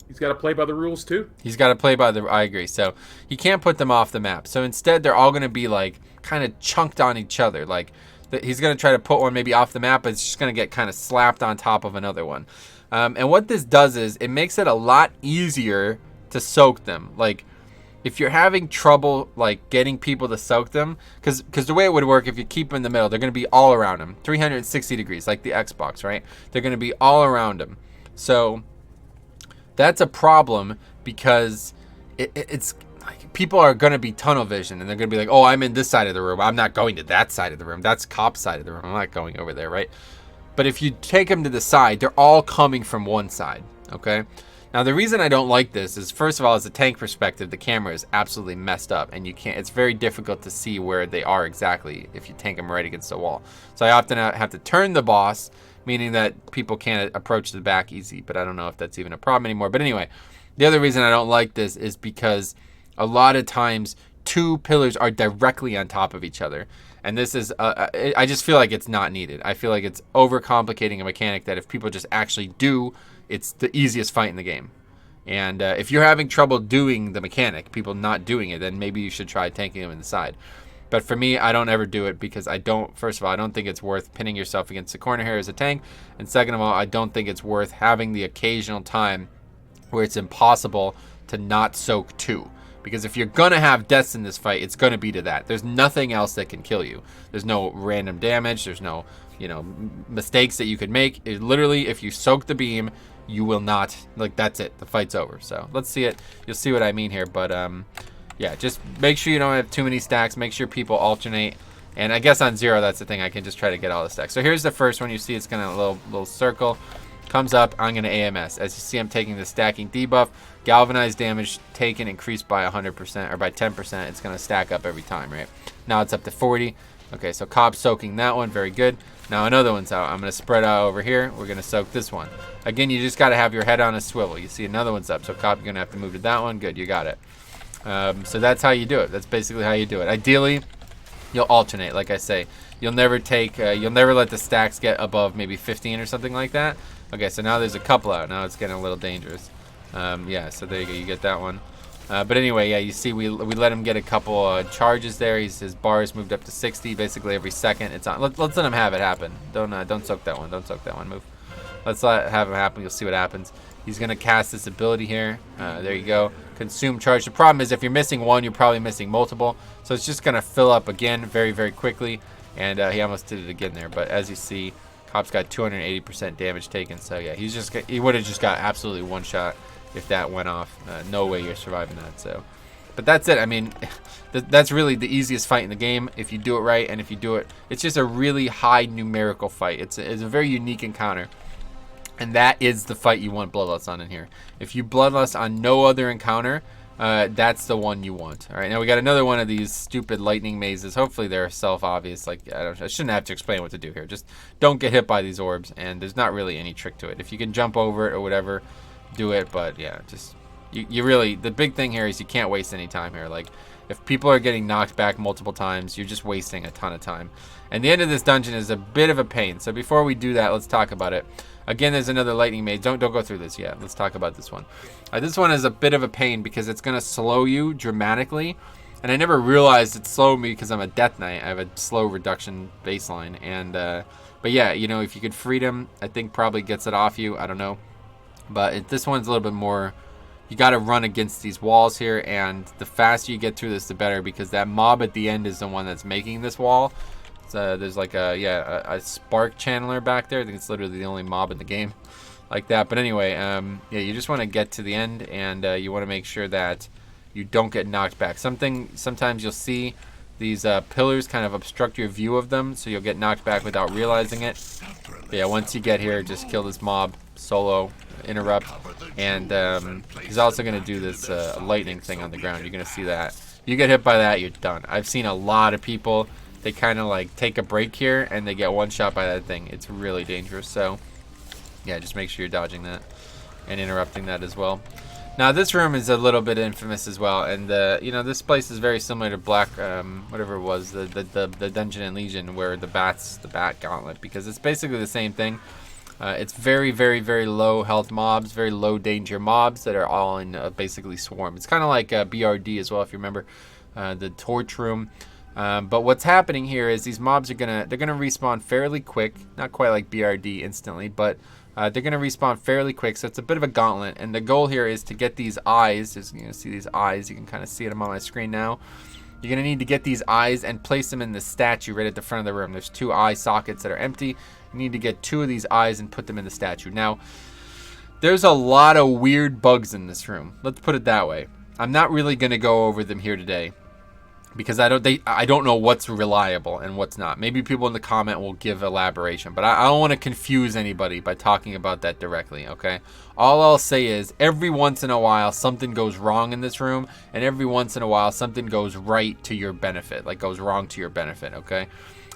He's got to play by the rules too. He's got to play by the, I agree. So he can't put them off the map. So instead, they're all going to be like kind of chunked on each other. Like he's going to try to put one maybe off the map, but it's just going to get kind of slapped on top of another one. And what this does is it makes it a lot easier to soak them. Like, if you're having trouble like getting people to soak them, because the way it would work, if you keep them in the middle, they're going to be all around them, 360 degrees, like the Xbox, right? They're going to be all around them. So that's a problem, because it's like people are going to be tunnel vision, and they're going to be like, oh, I'm in this side of the room, I'm not going to that side of the room, that's Cop's side of the room, I'm not going over there, right? But if you take them to the side, they're all coming from one side, okay? Now, the reason I don't like this is, first of all, as a tank perspective, the camera is absolutely messed up, and it's very difficult to see where they are exactly if you tank them right against the wall. So I often have to turn the boss, meaning that people can't approach the back easy, but I don't know if that's even a problem anymore. But anyway, the other reason I don't like this is because a lot of times 2 pillars are directly on top of each other. And this is, I just feel like it's not needed. I feel like it's overcomplicating a mechanic that if people just actually do, it's the easiest fight in the game. And if you're having trouble doing the mechanic, people not doing it, then maybe you should try tanking them in the side. But for me, I don't ever do it because first of all, I don't think it's worth pinning yourself against the corner here as a tank. And second of all, I don't think it's worth having the occasional time where it's impossible to not soak 2. Because if you're going to have deaths in this fight, it's going to be to that. There's nothing else that can kill you. There's no random damage. There's no, mistakes that you could make. Literally, if you soak the beam, you will not, that's it. The fight's over. So let's see it. You'll see what I mean here. But yeah, just make sure you don't have too many stacks. Make sure people alternate. And I guess on 0, that's the thing. I can just try to get all the stacks. So here's the first one. You see it's going to little circle. Comes up, I'm going to AMS. As you see, I'm taking the stacking debuff. Galvanized damage taken increased by 100% or by 10%. It's going to stack up every time, right? Now it's up to 40. Okay, so Cobb soaking that one. Very good. Now another one's out. I'm going to spread out over here. We're going to soak this one. Again, you just got to have your head on a swivel. You see another one's up. So Cobb, you're going to have to move to that one. Good, you got it. So that's how you do it. That's basically how you do it. Ideally, you'll alternate, like I say. You'll never let the stacks get above maybe 15 or something like that. Okay, so now there's a couple out. Now it's getting a little dangerous. Yeah, so there you go. You get that one. But anyway, yeah, you see we let him get a couple charges there. His bar is moved up to 60 basically every second. It's on. Let's let him have it happen. Don't soak that one. Don't soak that one. Move. Let's have him happen. You'll see what happens. He's going to cast this ability here. There you go. Consume charge. The problem is if you're missing one, you're probably missing multiple. So it's just going to fill up again very, very quickly. And he almost did it again there. But as you see, Cop's got 280% damage taken. So yeah, he would have just got absolutely one shot if that went off. No way you're surviving that. So, but that's it. I mean, that's really the easiest fight in the game if you do it right. And if you do it, it's just a really high numerical fight. It's a very unique encounter. And that is the fight you want Bloodlust on in here. If you Bloodlust on no other encounter, that's the one you want. All right, now we got another one of these stupid lightning mazes. Hopefully they're self-obvious. Like I shouldn't have to explain what to do here. Just don't get hit by these orbs, and there's not really any trick to it. If you can jump over it or whatever, do it. But yeah, just you really, the big thing here is you can't waste any time here. Like if people are getting knocked back multiple times, you're just wasting a ton of time. And the end of this dungeon is a bit of a pain. So before we do that, let's talk about it. Again, there's another lightning maze. Don't go through this yet. Let's talk about this one. This one is a bit of a pain because it's going to slow you dramatically. And I never realized it slowed me because I'm a Death Knight. I have a slow reduction baseline. And but yeah, if you could freedom, I think probably gets it off you. I don't know. But this one's a little bit more, you got to run against these walls here. And the faster you get through this, the better. Because that mob at the end is the one that's making this wall. There's like a spark channeler back there. I think it's literally the only mob in the game like that. But anyway, yeah, you just want to get to the end, and you want to make sure that you don't get knocked back. Sometimes you'll see these pillars kind of obstruct your view of them, so you'll get knocked back without realizing it. But yeah, once you get here, just kill this mob solo, interrupt, and he's also going to do this lightning thing on the ground. You're going to see that. You get hit by that, you're done. I've seen a lot of people. They kind of like take a break here and they get one shot by that thing. It's really dangerous. So yeah, just make sure you're dodging that and interrupting that as well. Now this room is a little bit infamous as well, and this place is very similar to Black whatever it was, the Dungeon and Legion, where the bat gauntlet, because it's basically the same thing. It's very, very, very low health mobs, very low danger mobs that are all in basically swarm. It's kind of like BRD as well, if you remember the torch room. But what's happening here is these mobs they're gonna respawn fairly quick, not quite like BRD instantly, but they're gonna respawn fairly quick. So it's a bit of a gauntlet, and the goal here is to get these eyes. You're gonna see these eyes. You can kind of see them on my screen now. You're gonna need to get these eyes and place them in the statue right at the front of the room. There's 2 eye sockets that are empty. You need to get 2 of these eyes and put them in the statue. Now, there's a lot of weird bugs in this room. Let's put it that way. I'm not really gonna go over them here today, because I don't know what's reliable and what's not. Maybe people in the comment will give elaboration, but I don't want to confuse anybody by talking about that directly, okay? All I'll say is every once in a while something goes wrong in this room, and every once in a while something goes right to your benefit, like goes wrong to your benefit, okay?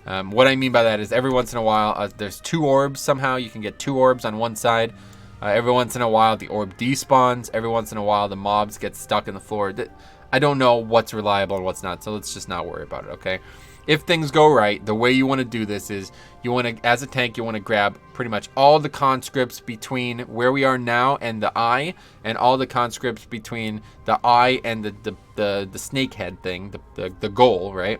What I mean by that is every once in a while there's 2 orbs somehow. You can get 2 orbs on one side. Every once in a while the orb despawns. Every once in a while the mobs get stuck in the floor. I don't know what's reliable and what's not, so let's just not worry about it, okay? If things go right, the way you want to do this is you want to, as a tank, you want to grab pretty much all the conscripts between where we are now and the eye, and all the conscripts between the eye and the snake head thing, the goal, right?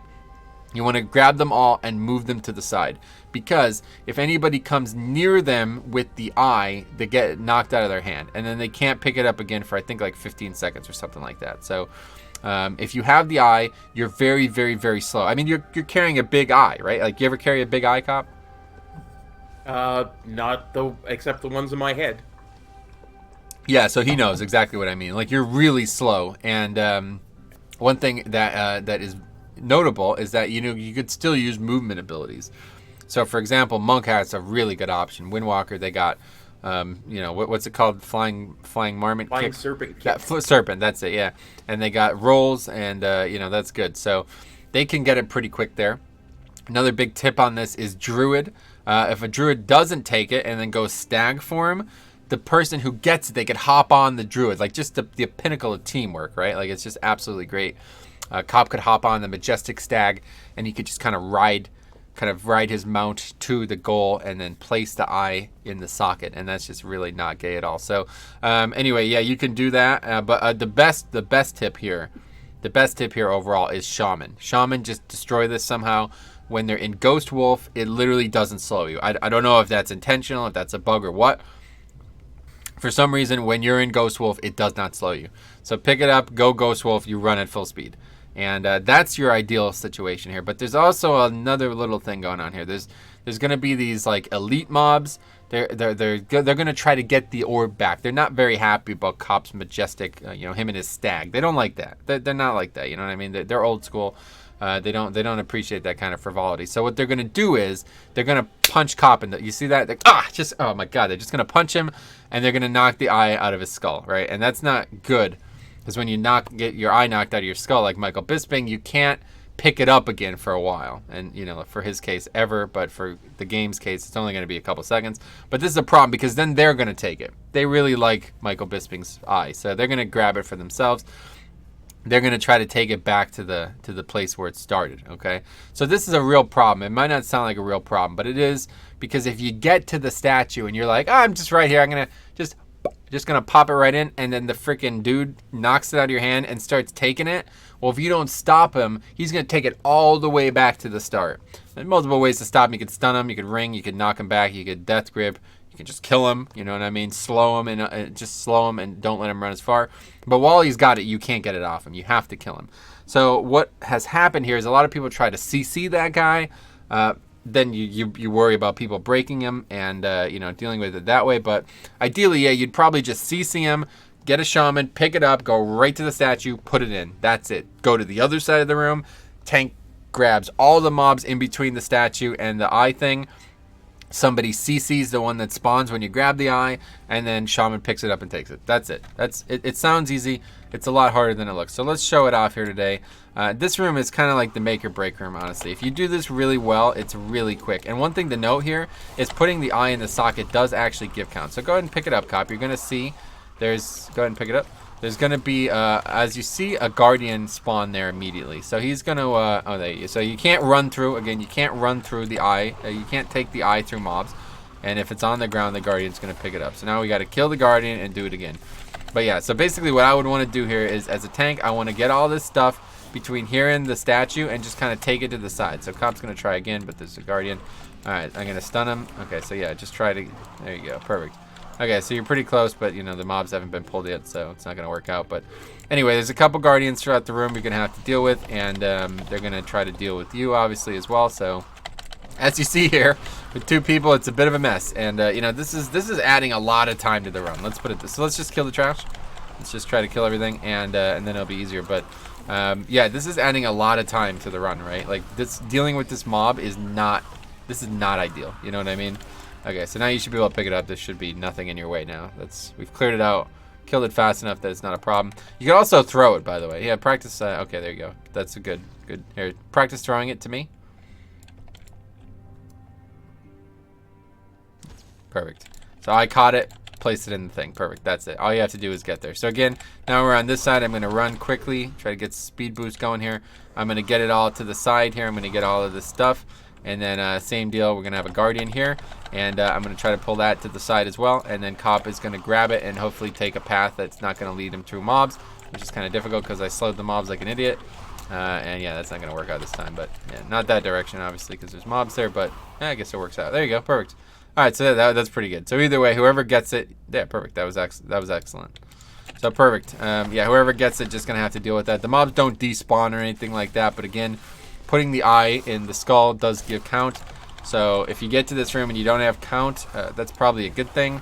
You want to grab them all and move them to the side, because if anybody comes near them with the eye, they get knocked out of their hand, and then they can't pick it up again for I think like 15 seconds or something like that. So if you have the eye, you're very, very, very slow. I mean, you're carrying a big eye, right? Like, you ever carry a big eye, Cop? Except the ones in my head. Yeah, so he knows exactly what I mean. Like, you're really slow, and one thing that is notable is that you could still use movement abilities. So, for example, Monk has a really good option. Windwalker, they got. What's it called? Flying marmot Flying kick? serpent kick. Yeah, serpent, that's it, yeah. And they got rolls, and, that's good. So they can get it pretty quick there. Another big tip on this is Druid. If a Druid doesn't take it and then goes stag form, the person who gets it, they could hop on the Druid. Like, just the pinnacle of teamwork, right? Like, it's just absolutely great. Cop could hop on the Majestic Stag, and he could just kind of ride his mount to the goal and then place the eye in the socket, and that's just really not gay at all. So anyway, yeah, you can do that, but the best tip here overall is Shaman. Shaman, just destroy this somehow. When they're in Ghost Wolf, it literally doesn't slow you. I don't know if that's intentional, if that's a bug or what. For some reason, when you're in Ghost Wolf, it does not slow you. So pick it up, go Ghost Wolf, you run at full speed. And that's your ideal situation here. But there's also another little thing going on here. There's going to be these like elite mobs. They're going to try to get the orb back. They're not very happy about Cop's Majestic, him and his stag. They don't like that. They're not like that. You know what I mean? They're old school. They don't appreciate that kind of frivolity. So what they're going to do is they're going to punch Cop in the, you see that? Oh my God. They're just going to punch him, and they're going to knock the eye out of his skull, right? And that's not good. Because when you get your eye knocked out of your skull, like Michael Bisping, you can't pick it up again for a while. And, for his case, ever. But for the game's case, it's only going to be a couple seconds. But this is a problem, because then they're going to take it. They really like Michael Bisping's eye. So they're going to grab it for themselves. They're going to try to take it back to the place where it started, okay? So this is a real problem. It might not sound like a real problem, but it is, because if you get to the statue and you're like, I'm just right here, I'm going to just gonna pop it right in, and then the freaking dude knocks it out of your hand and starts taking it. Well, if you don't stop him, he's gonna take it all the way back to the start. There's multiple ways to stop him. You could stun him, you could ring, you could knock him back, you could death grip, you can just kill him, you know what I mean? Slow him, and just slow him and don't let him run as far. But while he's got it, you can't get it off him. You have to kill him. So what has happened here is a lot of people try to CC that guy. Then you worry about people breaking him and dealing with it that way. But ideally, yeah, you'd probably just CC him, get a shaman, pick it up, go right to the statue, put it in. That's it. Go to the other side of the room. Tank grabs all the mobs in between the statue and the eye thing. Somebody CCs the one that spawns when you grab the eye, and then shaman picks it up and takes it. That's it. It sounds easy. It's a lot harder than it looks. So let's show it off here today. This room is kind of like the make or break room, honestly. If you do this really well, it's really quick. And one thing to note here is putting the eye in the socket does actually give count. So go ahead and pick it up, Cop. You're going to see go ahead and pick it up. There's going to be, as you see, a guardian spawn there immediately. So he's going to, there you go. So you can't run through, again, you can't run through the eye. You can't take the eye through mobs. And if it's on the ground, the guardian's going to pick it up. So now we got to kill the guardian and do it again. But yeah, so basically what I would want to do here is, as a tank, I want to get all this stuff, between here and the statue and just kind of take it to the side. So Cop's going to try again, but there's a guardian. All right, I'm going to stun him. Okay, so yeah, just try to... There you go, perfect. Okay, so you're pretty close, but, you know, the mobs haven't been pulled yet, so it's not going to work out. But anyway, there's a couple guardians throughout the room you're going to have to deal with, and they're going to try to deal with you, obviously, as well. So as you see here, with 2 people, it's a bit of a mess. And, you know, this is adding a lot of time to the run. Let's put it this. So let's just kill the trash. Let's just try to kill everything, and then it'll be easier. But, yeah, this is adding a lot of time to the run, right? Like, dealing with this mob is not... This is not ideal. You know what I mean? Okay, so now you should be able to pick it up. There should be nothing in your way now. We've cleared it out, killed it fast enough that it's not a problem. You can also throw it, by the way. Yeah, practice. Okay, there you go. That's a good. Here, practice throwing it to me. Perfect. So I caught it, placed it in the thing. Perfect. That's it. All you have to do is get there. So again, now we're on this side. I'm going to run quickly, try to get speed boost going here. I'm going to get it all to the side here. I'm going to get all of this stuff. And then same deal, we're going to have a guardian here. And I'm going to try to pull that to the side as well. And then Cop is going to grab it and hopefully take a path that's not going to lead him through mobs, which is kind of difficult because I slowed the mobs like an idiot. And yeah, that's not going to work out this time. But yeah, not that direction, obviously, because there's mobs there. But yeah, I guess it works out. There you go. Perfect. All right, so that's pretty good. So either way, whoever gets it, yeah, perfect. That was excellent. So perfect. Yeah, whoever gets it, just going to have to deal with that. The mobs don't despawn or anything like that. But again, putting the eye in the skull does give count. So if you get to this room and you don't have count, that's probably a good thing.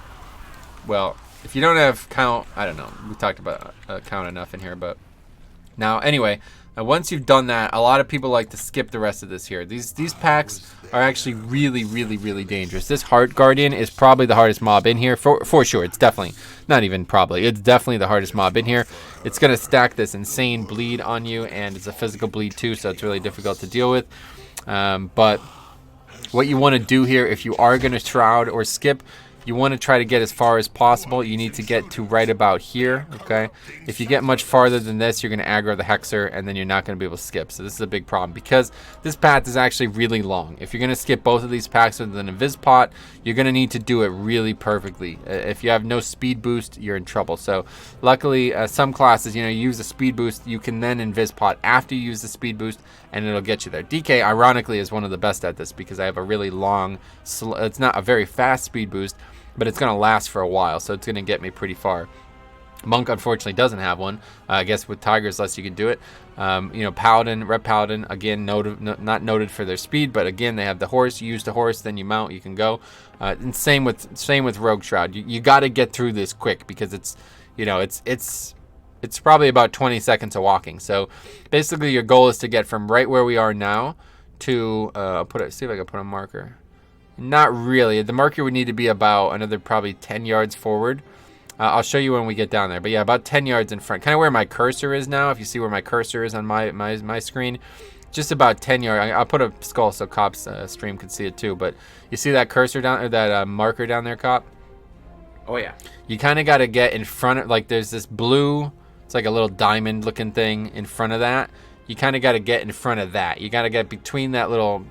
Well, if you don't have count, I don't know. We talked about count enough in here, but now anyway, once you've done that, a lot of people like to skip the rest of this here. These packs are actually really, really, really dangerous. This Heart Guardian is probably the hardest mob in here for sure. It's definitely, not even probably, it's definitely the hardest mob in here. It's going to stack this insane bleed on you, and it's a physical bleed too, so it's really difficult to deal with. But what you want to do here, if you are going to shroud or skip, you want to try to get as far as possible. You need to get to right about here, okay? If you get much farther than this, you're going to aggro the Hexer, and then you're not going to be able to skip. So this is a big problem because this path is actually really long. If you're going to skip both of these packs with an Invis Pot, you're going to need to do it really perfectly. If you have no speed boost, you're in trouble. So luckily, some classes, you know, you use a speed boost, you can then Invis Pot after you use the speed boost, and it'll get you there. DK, ironically, is one of the best at this because I have a really long, it's not a very fast speed boost, but it's going to last for a while, so it's going to get me pretty far. Monk, unfortunately, doesn't have one. I guess with Tiger's Lust, you can do it. You know, Paladin, Rep Paladin, again, not noted for their speed, but again, they have the horse. You use the horse, then you mount, you can go. And same with Rogue Shroud. You got to get through this quick because it's, you know, it's probably about 20 seconds of walking. So basically, your goal is to get from right where we are now to see if I can put a marker. Not really. The marker would need to be about another probably 10 yards forward. I'll show you when we get down there. But yeah, about 10 yards in front. Kind of where my cursor is now. If you see where my cursor is on my screen. Just about 10 yards. I'll put a skull so Cop's stream can see it too. But you see that cursor down, or that marker down there, Cop? Oh, yeah. You kind of got to get in front of, like there's this blue, it's like a little diamond looking thing in front of that. You kind of got to get in front of that. You got to get between that little...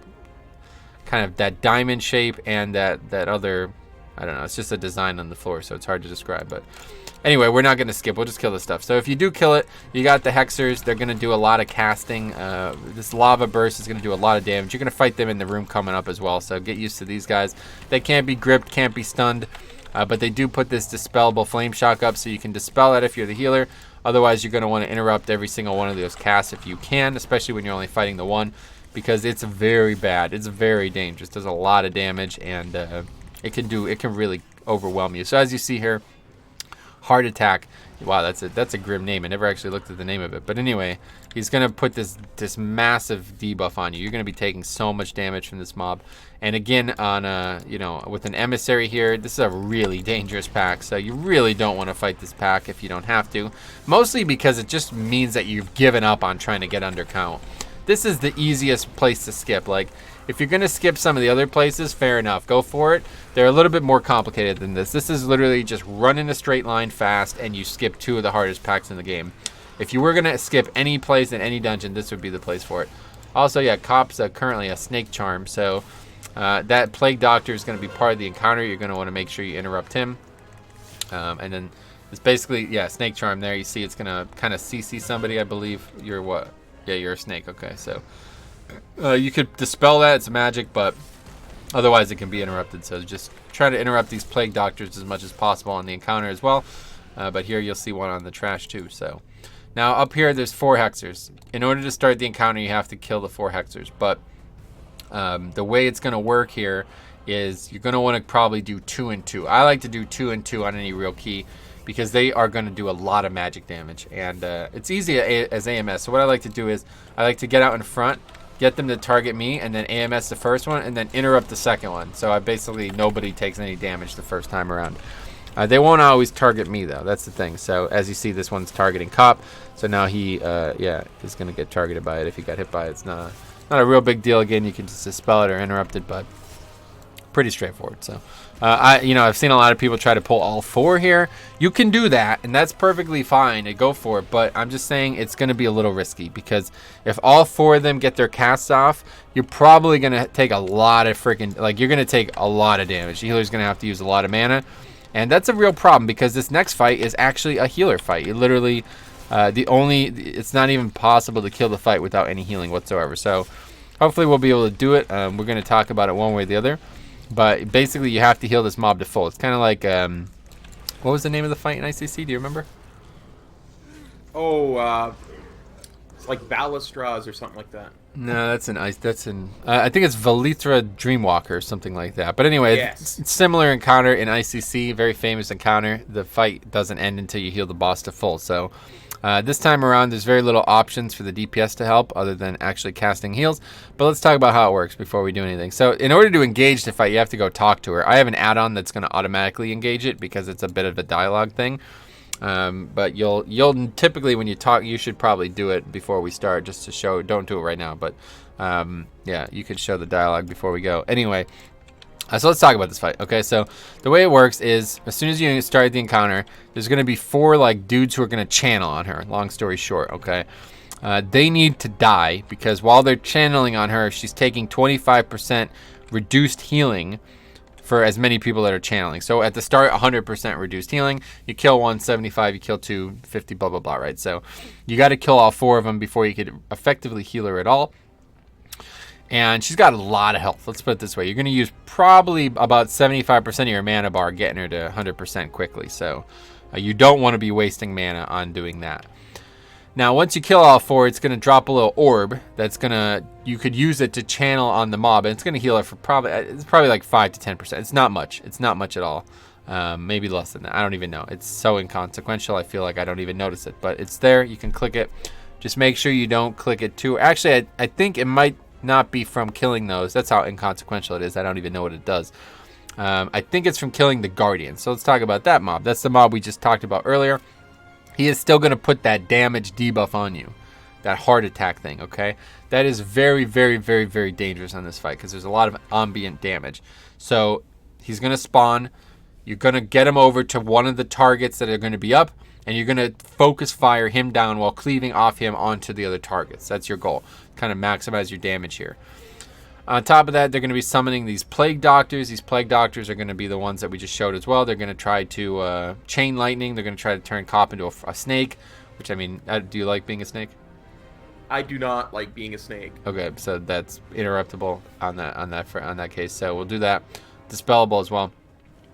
kind of that diamond shape and that other, I don't know, it's just a design on the floor, so it's hard to describe. But anyway, we're not going to skip. We'll just kill this stuff. So if you do kill it, you got the Hexers. They're going to do a lot of casting. This lava burst is going to do a lot of damage. You're going to fight them in the room coming up as well, so get used to these guys. They can't be gripped, can't be stunned, but they do put this dispellable flame shock up, so you can dispel that if you're the healer. Otherwise, you're going to want to interrupt every single one of those casts if you can, especially when you're only fighting the one. Because it's very bad. It's very dangerous. Does a lot of damage, and it can really overwhelm you. So as you see here, Heart Attack. Wow, that's a grim name. I never actually looked at the name of it. But anyway, he's gonna put this massive debuff on you. You're gonna be taking so much damage from this mob. And again, on you know, with an emissary here, this is a really dangerous pack. So you really don't want to fight this pack if you don't have to. Mostly because it just means that you've given up on trying to get under count. This is the easiest place to skip. Like, if you're going to skip some of the other places, fair enough. Go for it. They're a little bit more complicated than this. This is literally just run in a straight line fast, and you skip 2 of the hardest packs in the game. If you were going to skip any place in any dungeon, this would be the place for it. Also, yeah, Cop's currently a snake charm, so that Plague Doctor is going to be part of the encounter. You're going to want to make sure you interrupt him. And then it's basically, yeah, snake charm there. You see it's going to kind of CC somebody, I believe. You're what? Yeah, you're a snake. Okay, so you could dispel that. It's magic, but otherwise it can be interrupted. So just try to interrupt these plague doctors as much as possible on the encounter as well. But here you'll see one on the trash too. So now up here there's 4 hexers. In order to start the encounter, you have to kill the 4 hexers. But the way it's going to work here is you're going to want to probably do 2 and 2. I like to do 2 and 2 on any real key because they are going to do a lot of magic damage. And it's easy as AMS. So what I like to do is I like to get out in front, get them to target me, and then AMS the first one, and then interrupt the second one. So I basically, nobody takes any damage the first time around. They won't always target me, though. That's the thing. So as you see, this one's targeting Cop. So now he, is going to get targeted by it. If he got hit by it, it's not a real big deal. Again, you can just dispel it or interrupt it, but pretty straightforward. So I've seen a lot of people try to pull all 4 here. You can do that, and that's perfectly fine to go for it, but I'm just saying it's going to be a little risky because if all 4 of them get their casts off, you're probably going to take a lot of freaking, you're going to take a lot of damage. The healer's going to have to use a lot of mana, and that's a real problem because this next fight is actually a healer fight. You literally, it's not even possible to kill the fight without any healing whatsoever. So hopefully we'll be able to do it. We're going to talk about it one way or the other. But basically, you have to heal this mob to full. It's kind of like, what was the name of the fight in ICC? Do you remember? Oh, it's like Balustras or something like that. No, that's I think it's Valithra Dreamwalker or something like that. But anyway, yes. It's similar encounter in ICC, very famous encounter. The fight doesn't end until you heal the boss to full. So this time around, there's very little options for the DPS to help other than actually casting heals. But let's talk about how it works before we do anything. So in order to engage the fight, you have to go talk to her. I have an add-on that's going to automatically engage it because it's a bit of a dialogue thing. But you'll typically when you talk, you should probably do it before we start just to show. Don't do it right now, but you can show the dialogue before we go. Anyway. So let's talk about this fight. Okay, so the way it works is as soon as you start the encounter, there's going to be 4 dudes who are going to channel on her. Long story short, okay? They need to die because while they're channeling on her, she's taking 25% reduced healing for as many people that are channeling. So at the start, 100% reduced healing. You kill 1, 75, you kill 2, 50, blah, blah, blah, right? So you got to kill all 4 of them before you could effectively heal her at all. And she's got a lot of health. Let's put it this way. You're going to use probably about 75% of your mana bar getting her to 100% quickly. So you don't want to be wasting mana on doing that. Now, once you kill all 4, it's going to drop a little orb. You could use it to channel on the mob. And it's going to heal her for probably like 5 to 10%. It's not much. It's not much at all. Maybe less than that. I don't even know. It's so inconsequential. I feel like I don't even notice it. But it's there. You can click it. Just make sure you don't click it too. Actually, I think it might not be from killing those. That's how inconsequential it is. I don't even know what it does. I think it's from killing the Guardian. So let's talk about that mob. That's the mob we just talked about earlier. He is still going to put that damage debuff on you. That heart attack thing, okay? That is very, very, very, very dangerous on this fight because there's a lot of ambient damage. So he's going to spawn. You're going to get him over to one of the targets that are going to be up, and you're going to focus fire him down while cleaving off him onto the other targets. That's your goal. Kind of maximize your damage here. On top of that, they're going to be summoning these plague doctors. These plague doctors are going to be the ones that we just showed as well. They're going to try to chain lightning. They're going to try to turn Cop into a snake, which, I mean, do you like being a snake? I do not like being a snake. Okay, so that's interruptible on that case. So we'll do that. Dispellable as well.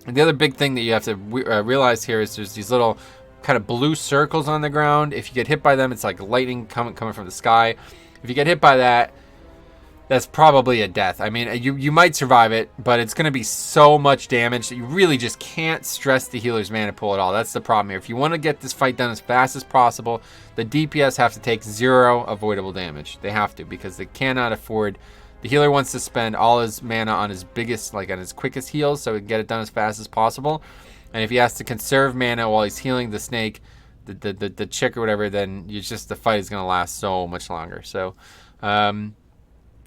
And the other big thing that you have to realize here is there's these little kind of blue circles on the ground. If you get hit by them, it's like lightning coming from the sky. If you get hit by that, that's probably a death. I mean, you might survive it, but it's going to be so much damage that you really just can't stress the healer's mana pool at all. That's the problem here. If you want to get this fight done as fast as possible, the DPS have to take 0 avoidable damage. They have to because they cannot afford. The healer wants to spend all his mana on his biggest, on his quickest heals, so he can get it done as fast as possible. And if he has to conserve mana while he's healing the snake, the chick or whatever, then the fight is going to last so much longer. So,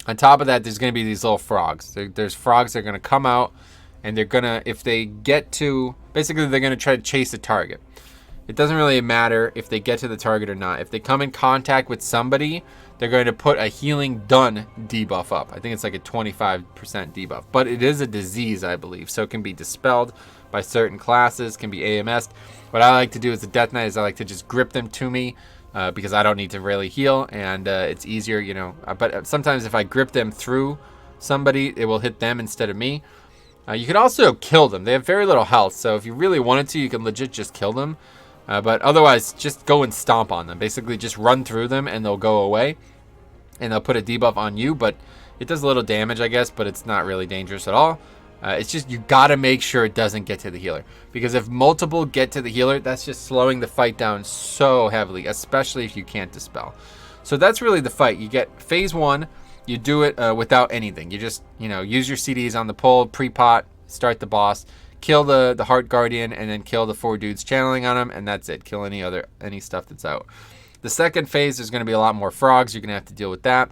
on top of that, there's going to be these little frogs. There's frogs that are going to come out, and they're going to, if they get to, basically they're going to try to chase the target. It doesn't really matter if they get to the target or not. If they come in contact with somebody, they're going to put a healing done debuff up. I think it's like a 25% debuff. But it is a disease, I believe, so it can be dispelled by certain classes, can be AMS'd. What I like to do as a Death Knight is I like to just grip them to me, because I don't need to really heal, and it's easier, you know. But sometimes if I grip them through somebody, it will hit them instead of me. You could also kill them. They have very little health, so if you really wanted to, you can legit just kill them. But otherwise, just go and stomp on them. Basically, just run through them, and they'll go away. And they'll put a debuff on you, but it does a little damage, I guess, but it's not really dangerous at all. It's just you gotta make sure it doesn't get to the healer. Because if multiple get to the healer, that's just slowing the fight down so heavily, especially if you can't dispel. So that's really the fight. You get phase 1, you do it without anything. You just, you know, use your CDs on the pole, pre-pot, start the boss, kill the Heart Guardian, and then kill the 4 dudes channeling on him, and that's it. Kill any stuff that's out. The second phase, there's going to be a lot more frogs. You're going to have to deal with that.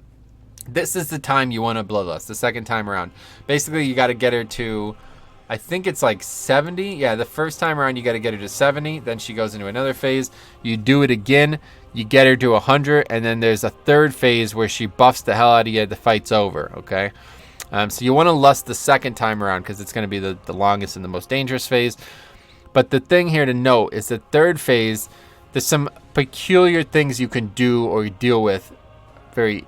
This is the time you want to Bloodlust, the second time around. Basically, you got to get her to, I think it's like 70. Yeah, the first time around, you got to get her to 70. Then she goes into another phase. You do it again. You get her to 100. And then there's a third phase where she buffs the hell out of you. The fight's over, okay? So you want to lust the second time around because it's going to be the longest and the most dangerous phase. But the thing here to note is the third phase, there's some peculiar things you can do or deal with a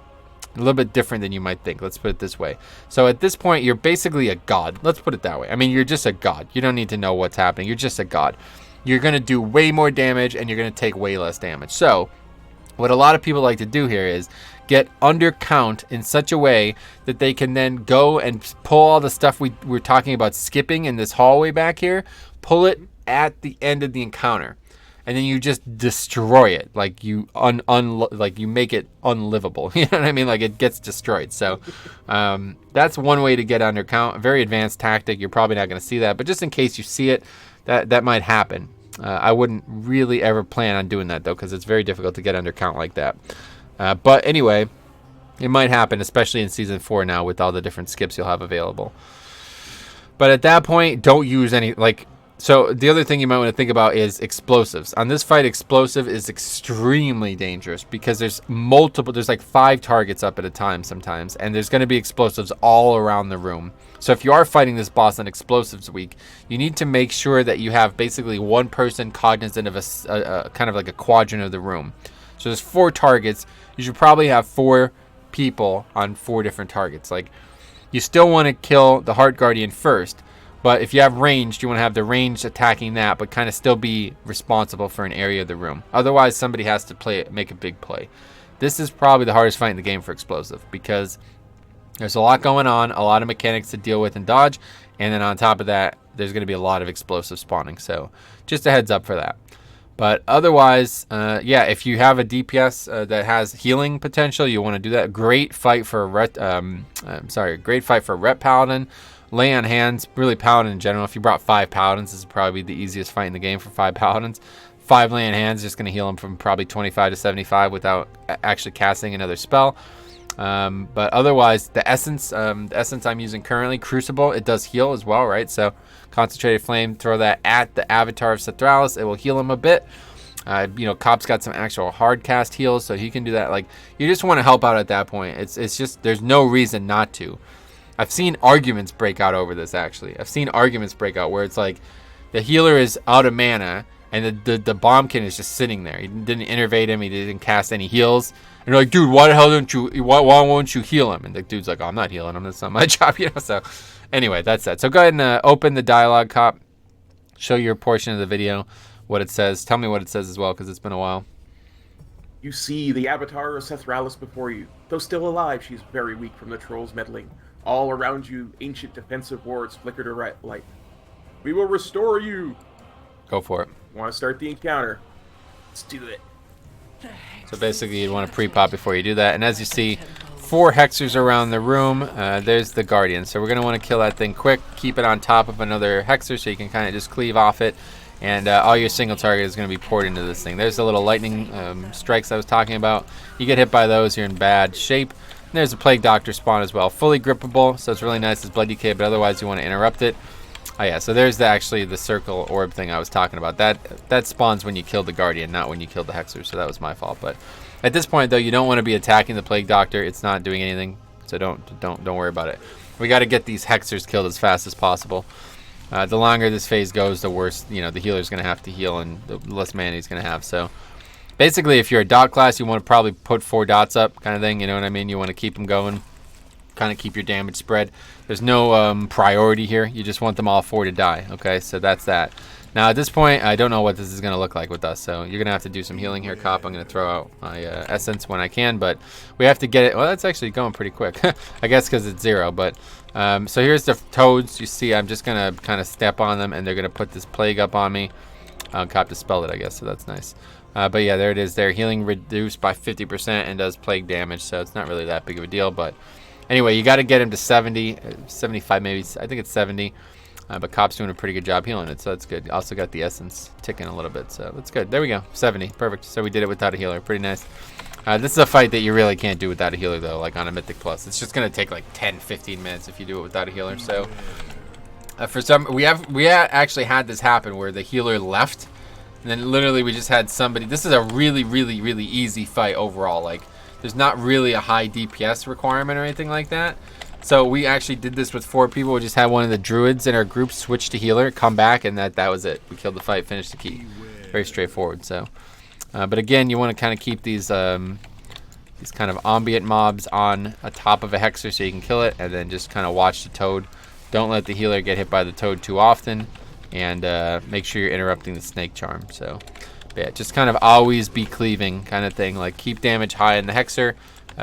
little bit different than you might think. Let's put it this way. So at this point, you're basically a god. Let's put it that way. I mean, you're just a god. You don't need to know what's happening. You're just a god. You're going to do way more damage, and you're going to take way less damage. So what a lot of people like to do here is get under count in such a way that they can then go and pull all the stuff we're talking about skipping in this hallway back here, pull it at the end of the encounter. And then you just destroy it, like you like you make it unlivable. You know what I mean? Like it gets destroyed. So that's one way to get under count. A very advanced tactic. You're probably not going to see that, but just in case you see it, that might happen. I wouldn't really ever plan on doing that though, because it's very difficult to get under count like that. But anyway, it might happen, especially in season 4 now with all the different skips you'll have available. But at that point, don't use any So the other thing you might want to think about is explosives. On this fight, explosive is extremely dangerous because there's like 5 targets up at a time sometimes, and there's going to be explosives all around the room. So if you are fighting this boss on explosives week, you need to make sure that you have basically one person cognizant of a kind of like a quadrant of the room. So there's 4 targets. You should probably have 4 people on 4 different targets. Like, you still want to kill the Heart Guardian first. But if you have ranged, you want to have the ranged attacking that, but kind of still be responsible for an area of the room. Otherwise, somebody has to make a big play. This is probably the hardest fight in the game for explosive because there's a lot going on, a lot of mechanics to deal with and dodge, and then on top of that, there's going to be a lot of explosive spawning. So just a heads up for that. But otherwise, yeah, if you have a DPS that has healing potential, you want to do that. Great fight for a great fight for a Ret Paladin. Lay on hands, really Paladin in general. If you brought 5 Paladins, this is probably the easiest fight in the game for 5 Paladins. 5 lay on hands, just going to heal them from probably 25 to 75 without actually casting another spell. But otherwise, the essence I'm using currently, Crucible, it does heal as well, right? So Concentrated Flame, throw that at the avatar of Sethraliss. It will heal him a bit. Cop's got some actual hard cast heals, so he can do that. Like, you just want to help out at that point. It's just, there's no reason not to. I've seen arguments break out over this, actually. I've seen arguments break out where it's like the healer is out of mana and the bombkin is just sitting there. He didn't innervate him. He didn't cast any heals. And you're like, dude, why won't you heal him? And the dude's like, oh, I'm not healing him. That's not my job, So anyway, that's that. So go ahead and open the dialogue, Cop. Show your portion of the video, what it says. Tell me what it says as well, because it's been a while. You see the avatar of Sethraliss before you. Though still alive, she's very weak from the trolls' meddling. All around you, ancient defensive wards flicker to light. We will restore you! Go for it. Want to start the encounter? Let's do it. So basically, you'd want to pre-pop before you do that. And as you see, 4 hexers around the room. There's the Guardian. So we're going to want to kill that thing quick. Keep it on top of another hexer so you can kind of just cleave off it. And all your single target is going to be poured into this thing. There's the little lightning strikes I was talking about. You get hit by those, you're in bad shape. And there's a Plague Doctor spawn as well. Fully grippable, so it's really nice as Blood Decay, but otherwise you want to interrupt it. Oh yeah, so there's actually the circle orb thing I was talking about. That spawns when you kill the Guardian, not when you kill the Hexer, so that was my fault. But at this point, though, you don't want to be attacking the Plague Doctor. It's not doing anything, so don't worry about it. We got to get these Hexers killed as fast as possible. The longer this phase goes, the worse, the healer's going to have to heal and the less mana he's going to have. So Basically, if you're a dot class, you want to probably put 4 dots up, kind of thing. You know what I mean? You want to keep them going, kind of keep your damage spread. There's no priority here. You just want them all 4 to die. Okay, so that's that. Now at this point, I don't know what this is going to look like with us, so you're going to have to do some healing here, Cop. I'm going to throw out my essence when I can, but we have to get it. Well, that's actually going pretty quick, I guess, because it's 0. But so here's the toads. You see, I'm just going to kind of step on them, and they're going to put this plague up on me. Cop dispelled it, I guess, so that's nice. But yeah, there it is. Their healing reduced by 50% and does plague damage, so it's not really that big of a deal. But anyway, you got to get him to 70, 75 maybe. I think it's 70. But Cop's doing a pretty good job healing it, so that's good. Also got the essence ticking a little bit, so that's good. There we go, 70, perfect. So we did it without a healer, pretty nice. This is a fight that you really can't do without a healer, though, like on a Mythic Plus. It's just going to take like 10, 15 minutes if you do it without a healer. So for some, we actually had this happen where the healer left, and then literally we just had somebody. This is a really, really, really easy fight overall. Like, there's not really a high DPS requirement or anything like that. So we actually did this with 4 people. We just had one of the druids in our group switch to healer, come back, and that was it. We killed the fight, finished the key. Very straightforward. So, but again, you want to kind of keep these kind of ambient mobs on top of a hexer so you can kill it, and then just kind of watch the toad. Don't let the healer get hit by the toad too often, and make sure you're interrupting the snake charm. So, yeah, just kind of always be cleaving kind of thing. Like, keep damage high in the hexer.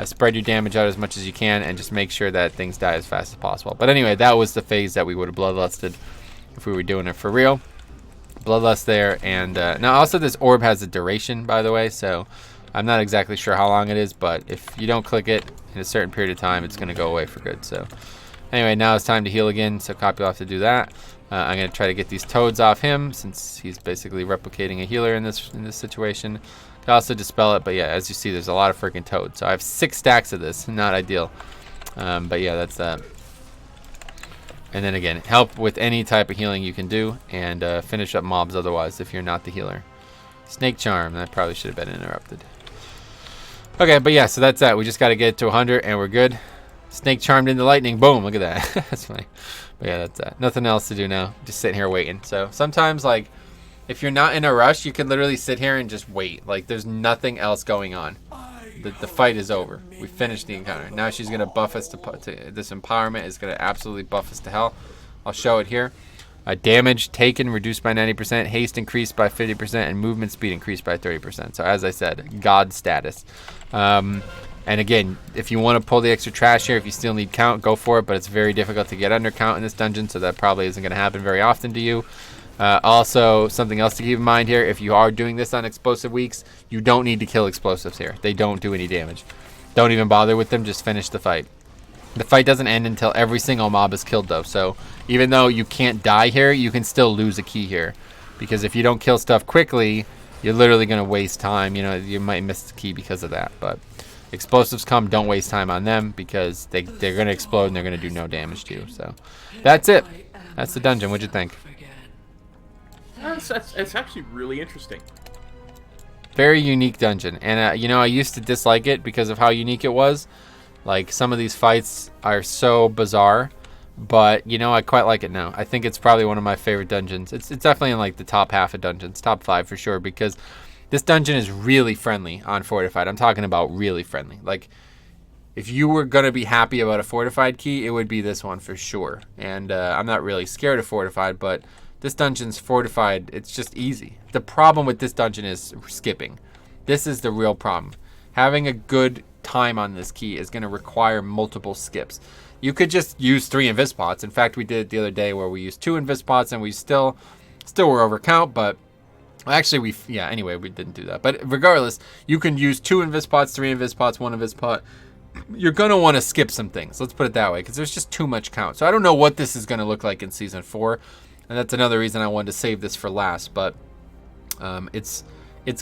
Spread your damage out as much as you can, and just make sure that things die as fast as possible. But anyway, that was the phase that we would have bloodlusted if we were doing it for real. Bloodlust there, and now also this orb has a duration, by the way, so I'm not exactly sure how long it is, but if you don't click it in a certain period of time, it's going to go away for good. So anyway, now it's time to heal again, so Copy will have to do that. I'm going to try to get these toads off him, since he's basically replicating a healer in this situation. Could also dispel it, but yeah, as you see, there's a lot of freaking toads. So I have 6 stacks of this, not ideal. But yeah, that's that. And then again, help with any type of healing you can do, and finish up mobs otherwise if you're not the healer. Snake charm, that probably should have been interrupted. Okay, but yeah, so that's that. We just got to get it to 100, and we're good. Snake charmed into lightning, boom, look at that. That's funny. But yeah, that's that. Nothing else to do now. Just sitting here waiting. So sometimes, like, if you're not in a rush, you can literally sit here and just wait. Like, there's nothing else going on. The fight is over. We finished the encounter. Now she's going to buff us to this empowerment is going to absolutely buff us to hell. I'll show it here. Damage taken reduced by 90%, haste increased by 50%, and movement speed increased by 30%. So as I said, God status. And again, if you want to pull the extra trash here, if you still need count, go for it. But it's very difficult to get under count in this dungeon, so that probably isn't going to happen very often to you. Also, something else to keep in mind here, if you are doing this on explosive weeks, you don't need to kill explosives here. They don't do any damage. Don't even bother with them, just finish the fight. The fight doesn't end until every single mob is killed, though. So even though you can't die here, you can still lose a key here. Because if you don't kill stuff quickly, you're literally going to waste time. You know, you might miss the key because of that. But explosives come, don't waste time on them, because they're going to explode and they're going to do no damage to you. So that's it. That's the dungeon. What'd you think? It's actually really interesting. Very unique dungeon. And, you know, I used to dislike it because of how unique it was. Like, some of these fights are so bizarre. But, you know, I quite like it now. I think it's probably one of my favorite dungeons. It's definitely in, like, the top half of dungeons. Top 5 for sure. Because this dungeon is really friendly on Fortified. I'm talking about really friendly. Like, if you were going to be happy about a Fortified key, it would be this one for sure. And I'm not really scared of Fortified, but this dungeon's Fortified. It's just easy. The problem with this dungeon is skipping. This is the real problem. Having a good time on this key is going to require multiple skips. You could just use 3 invis pots. In fact, we did it the other day where we used 2 invis pots and we still were over count, but actually anyway, we didn't do that. But regardless, you can use 2 invis pots, 3 invis pots, 1 invis pot. You're going to want to skip some things. Let's put it that way, because there's just too much count. So I don't know what this is going to look like in Season 4. And that's another reason I wanted to save this for last. But it's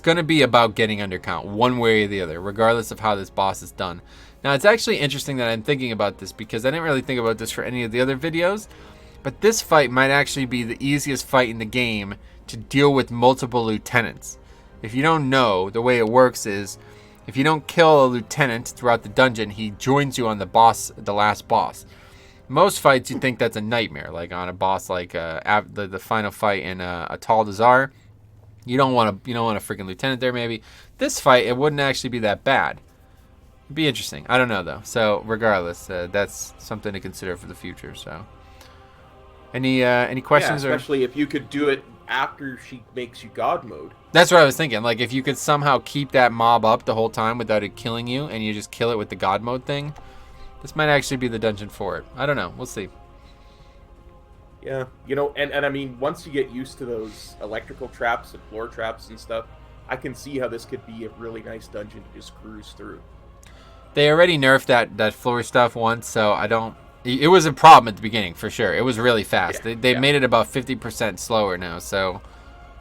going to be about getting under count one way or the other, regardless of how this boss is done. Now, it's actually interesting that I'm thinking about this, because I didn't really think about this for any of the other videos. But this fight might actually be the easiest fight in the game to deal with multiple lieutenants. If you don't know, the way it works is, if you don't kill a lieutenant throughout the dungeon, he joins you on the last boss. Most fights, you think that's a nightmare, like on a boss like the final fight in Atal Dazar. You don't want a freaking lieutenant there. Maybe this fight, it wouldn't actually be that bad. It'd be interesting. I don't know though. So regardless, that's something to consider for the future. So any questions? Yeah, especially if you could do it after she makes you god mode. That's what I was thinking. Like if you could somehow keep that mob up the whole time without it killing you, and you just kill it with the god mode thing, this might actually be the dungeon for it. I don't know. We'll see. Yeah, and I mean, once you get used to those electrical traps and floor traps and stuff, I can see how this could be a really nice dungeon to just cruise through. They already nerfed that floor stuff once, so I don't... It was a problem at the beginning, for sure. It was really fast. Yeah, They made it about 50% slower now, so...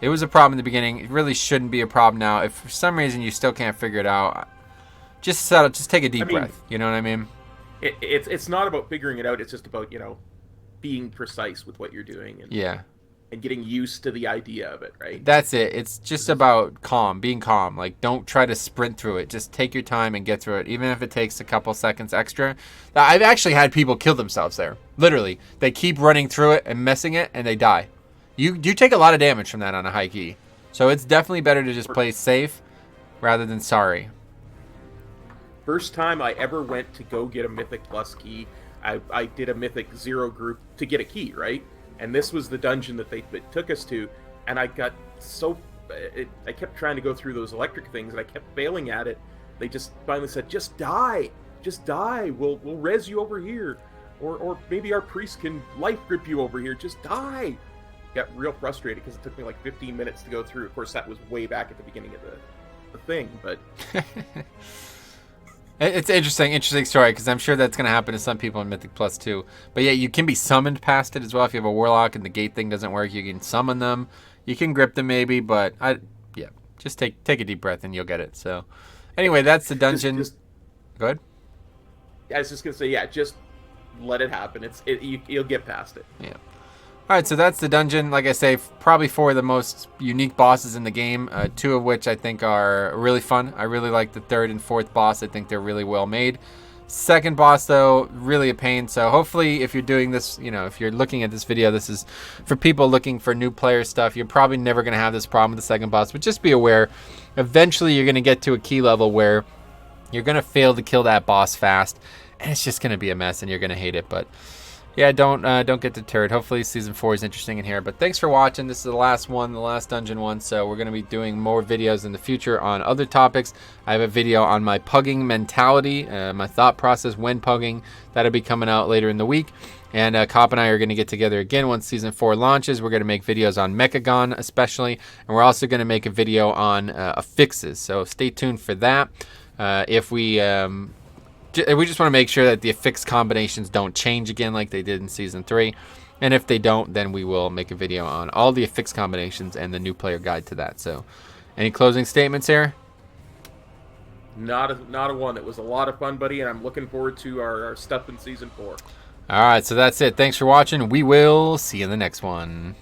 It was a problem in the beginning. It really shouldn't be a problem now. If for some reason you still can't figure it out, just settle, just take a deep breath. You know what I mean? It's not about figuring it out. It's just about, being precise with what you're doing and getting used to the idea of it, right? That's it. It's just about being calm. Like, don't try to sprint through it. Just take your time and get through it, even if it takes a couple seconds extra. I've actually had people kill themselves there. Literally. They keep running through it and messing it, and they die. You take a lot of damage from that on a high key. So it's definitely better to just play safe rather than sorry. First time I ever went to go get a Mythic Plus key, I did a Mythic 0 group to get a key, right? And this was the dungeon that they took us to, and I got I kept trying to go through those electric things, and I kept failing at it. They just finally said, just die. We'll res you over here. Or maybe our priest can life grip you over here. Just die. Got real frustrated because it took me like 15 minutes to go through. Of course, that was way back at the beginning of the thing, but... It's an interesting story, because I'm sure that's going to happen to some people in Mythic Plus too. But yeah, you can be summoned past it as well. If you have a warlock and the gate thing doesn't work, you can summon them. You can grip them maybe, but just take a deep breath and you'll get it. So anyway, that's the dungeon. Go ahead. I was just going to say, just let it happen. You'll get past it. Yeah. All right, so that's the dungeon. Like I say, probably 4 of the most unique bosses in the game, 2 of which I think are really fun. I really like the 3rd and 4th boss. I think they're really well made. Second boss, though, really a pain. So hopefully if you're doing this, if you're looking at this video, this is for people looking for new player stuff. You're probably never going to have this problem with the second boss, but just be aware, eventually you're going to get to a key level where you're going to fail to kill that boss fast, and it's just going to be a mess, and you're going to hate it, but... Yeah, don't get deterred. Hopefully Season 4 is interesting in here. But thanks for watching. This is the last dungeon one. So we're going to be doing more videos in the future on other topics. I have a video on my pugging mentality, my thought process when pugging. That'll be coming out later in the week. And Cop and I are going to get together again once Season 4 launches. We're going to make videos on Mechagon especially. And we're also going to make a video on affixes. So stay tuned for that. We just want to make sure that the affix combinations don't change again like they did in Season 3. And if they don't, then we will make a video on all the affix combinations and the new player guide to that. So, any closing statements here? Not a one. It was a lot of fun, buddy, and I'm looking forward to our stuff in Season 4. All right, so that's it. Thanks for watching. We will see you in the next one.